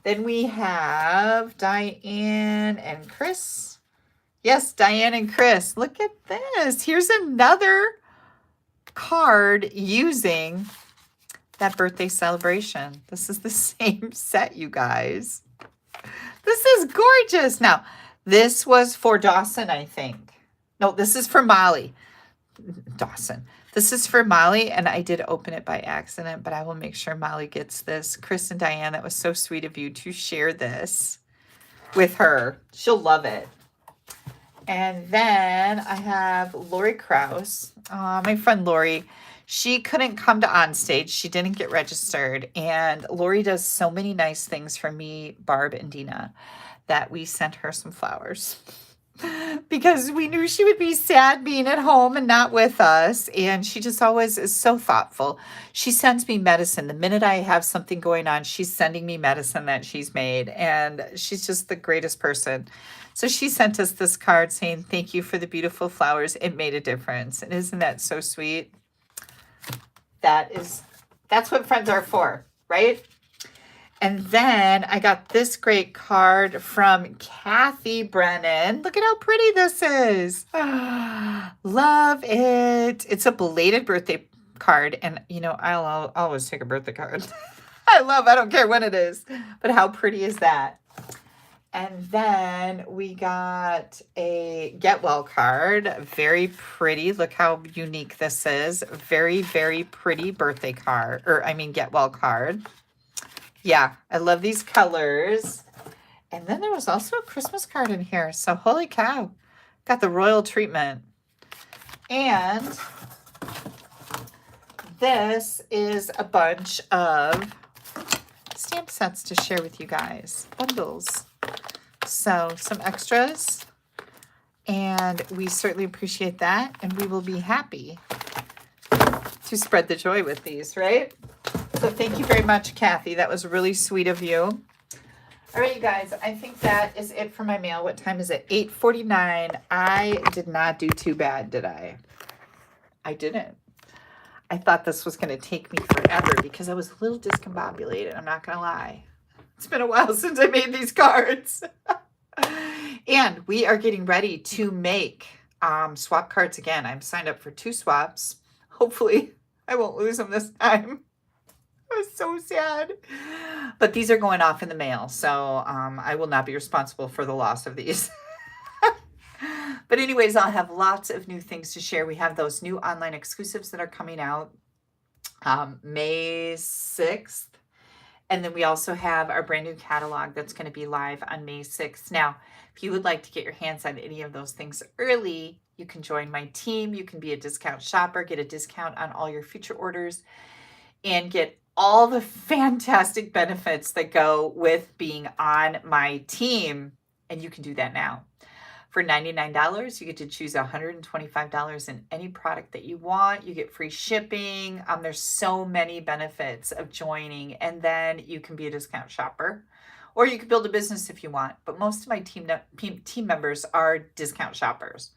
Then we have Diane and Chris. Yes, Diane and Chris. Look at this. Here's another card using that birthday celebration. This is the same set, you guys. This is gorgeous. Now, this was for Dawson, I think. No, this is for Molly. Dawson. This is for Molly, and I did open it by accident, but I will make sure Molly gets this. Chris and Diane, that was so sweet of you to share this with her. She'll love it. And then I have Lori Krause. My friend Lori. She couldn't come to On Stage. She didn't get registered. And Lori does so many nice things for me, Barb, and Dina that we sent her some flowers because we knew she would be sad being at home and not with us. And she just always is so thoughtful. She sends me medicine. The minute I have something going on, she's sending me medicine that she's made. And she's just the greatest person. So she sent us this card saying, thank you for the beautiful flowers. It made a difference. And isn't that so sweet? That's what friends are for, right? And then I got this great card from Kathy Brennan. Look at how pretty this is. Love it. It's a belated birthday card. And, you know, I'll always take a birthday card. I don't care when it is. But how pretty is that? And then we got a Get Well card. Very pretty. Look how unique this is. Very, very pretty birthday card. Get Well card. Yeah, I love these colors. And then there was also a Christmas card in here. So holy cow. Got the royal treatment. And this is a bunch of stamp sets to share with you guys. Bundles. So some extras, and we certainly appreciate that, and we will be happy to spread the joy with these, right? So thank you very much, Kathy. That was really sweet of you. All right, you guys, I think that is it for my mail. What time is it? 8:49. I did not do too bad, did I? I didn't. I thought this was going to take me forever because I was a little discombobulated. I'm not going to lie. It's been a while since I made these cards. And we are getting ready to make swap cards again. I'm signed up for 2 swaps. Hopefully, I won't lose them this time. I was so sad. But these are going off in the mail, so I will not be responsible for the loss of these. But anyways, I'll have lots of new things to share. We have those new online exclusives that are coming out May 6th. And then we also have our brand new catalog that's going to be live on May 6th. Now, if you would like to get your hands on any of those things early, you can join my team. You can be a discount shopper, get a discount on all your future orders, and get all the fantastic benefits that go with being on my team. And you can do that now. For $99, you get to choose $125 in any product that you want. You get free shipping. There's so many benefits of joining, and then you can be a discount shopper, or you can build a business if you want. But most of my team members are discount shoppers.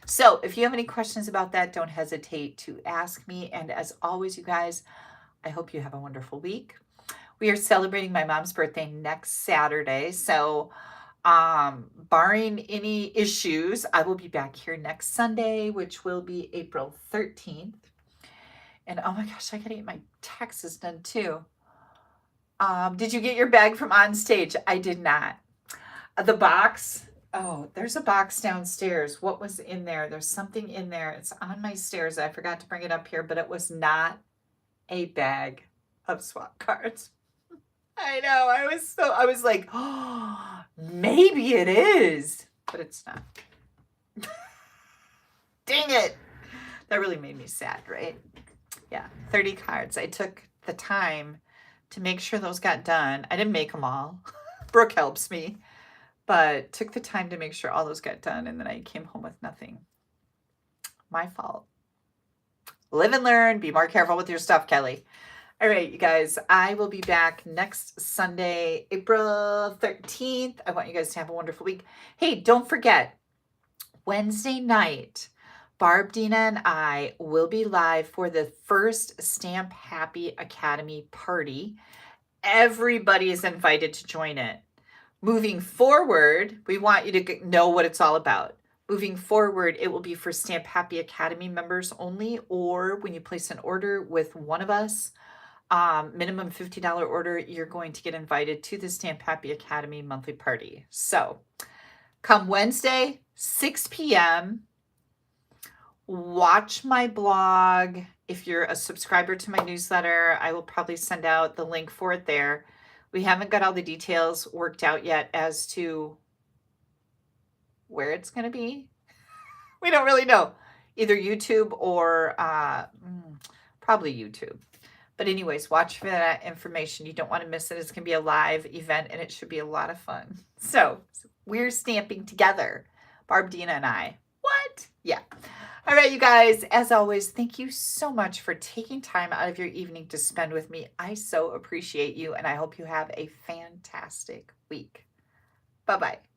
So if you have any questions about that, don't hesitate to ask me. And as always, you guys, I hope you have a wonderful week. We are celebrating my mom's birthday next Saturday. So barring any issues, I will be back here next Sunday, which will be April 13th. And oh my gosh, I gotta get my taxes done too. Did you get your bag from On Stage? I did not. The box, oh, there's a box downstairs. What was in there? There's something in there. It's on my stairs. I forgot to bring it up here, but it was not a bag of swap cards. I know. I was like, oh, maybe it is, but it's not. Dang it. That really made me sad, right? Yeah, 30 cards. I took the time to make sure those got done. I didn't make them all. Brooke helps me, but took the time to make sure all those got done, and then I came home with nothing. My fault. Live and learn. Be more careful with your stuff, Kelly. All right, you guys, I will be back next Sunday, April 13th. I want you guys to have a wonderful week. Hey, don't forget, Wednesday night, Barb, Dina, and I will be live for the first Stampappy Academy party. Everybody is invited to join it. Moving forward, we want you to know what it's all about. Moving forward, it will be for Stampappy Academy members only, or when you place an order with one of us, minimum $50 order, you're going to get invited to the Stampappy Academy monthly party. So come Wednesday, 6 p.m., watch my blog. If you're a subscriber to my newsletter, I will probably send out the link for it there. We haven't got all the details worked out yet as to where it's going to be. We don't really know. Either YouTube or probably YouTube. But anyways, watch for that information. You don't want to miss it. It's going to be a live event, and it should be a lot of fun. So we're stamping together, Barb, Dina, and I. What? Yeah. All right, you guys, as always, thank you so much for taking time out of your evening to spend with me. I so appreciate you, and I hope you have a fantastic week. Bye-bye.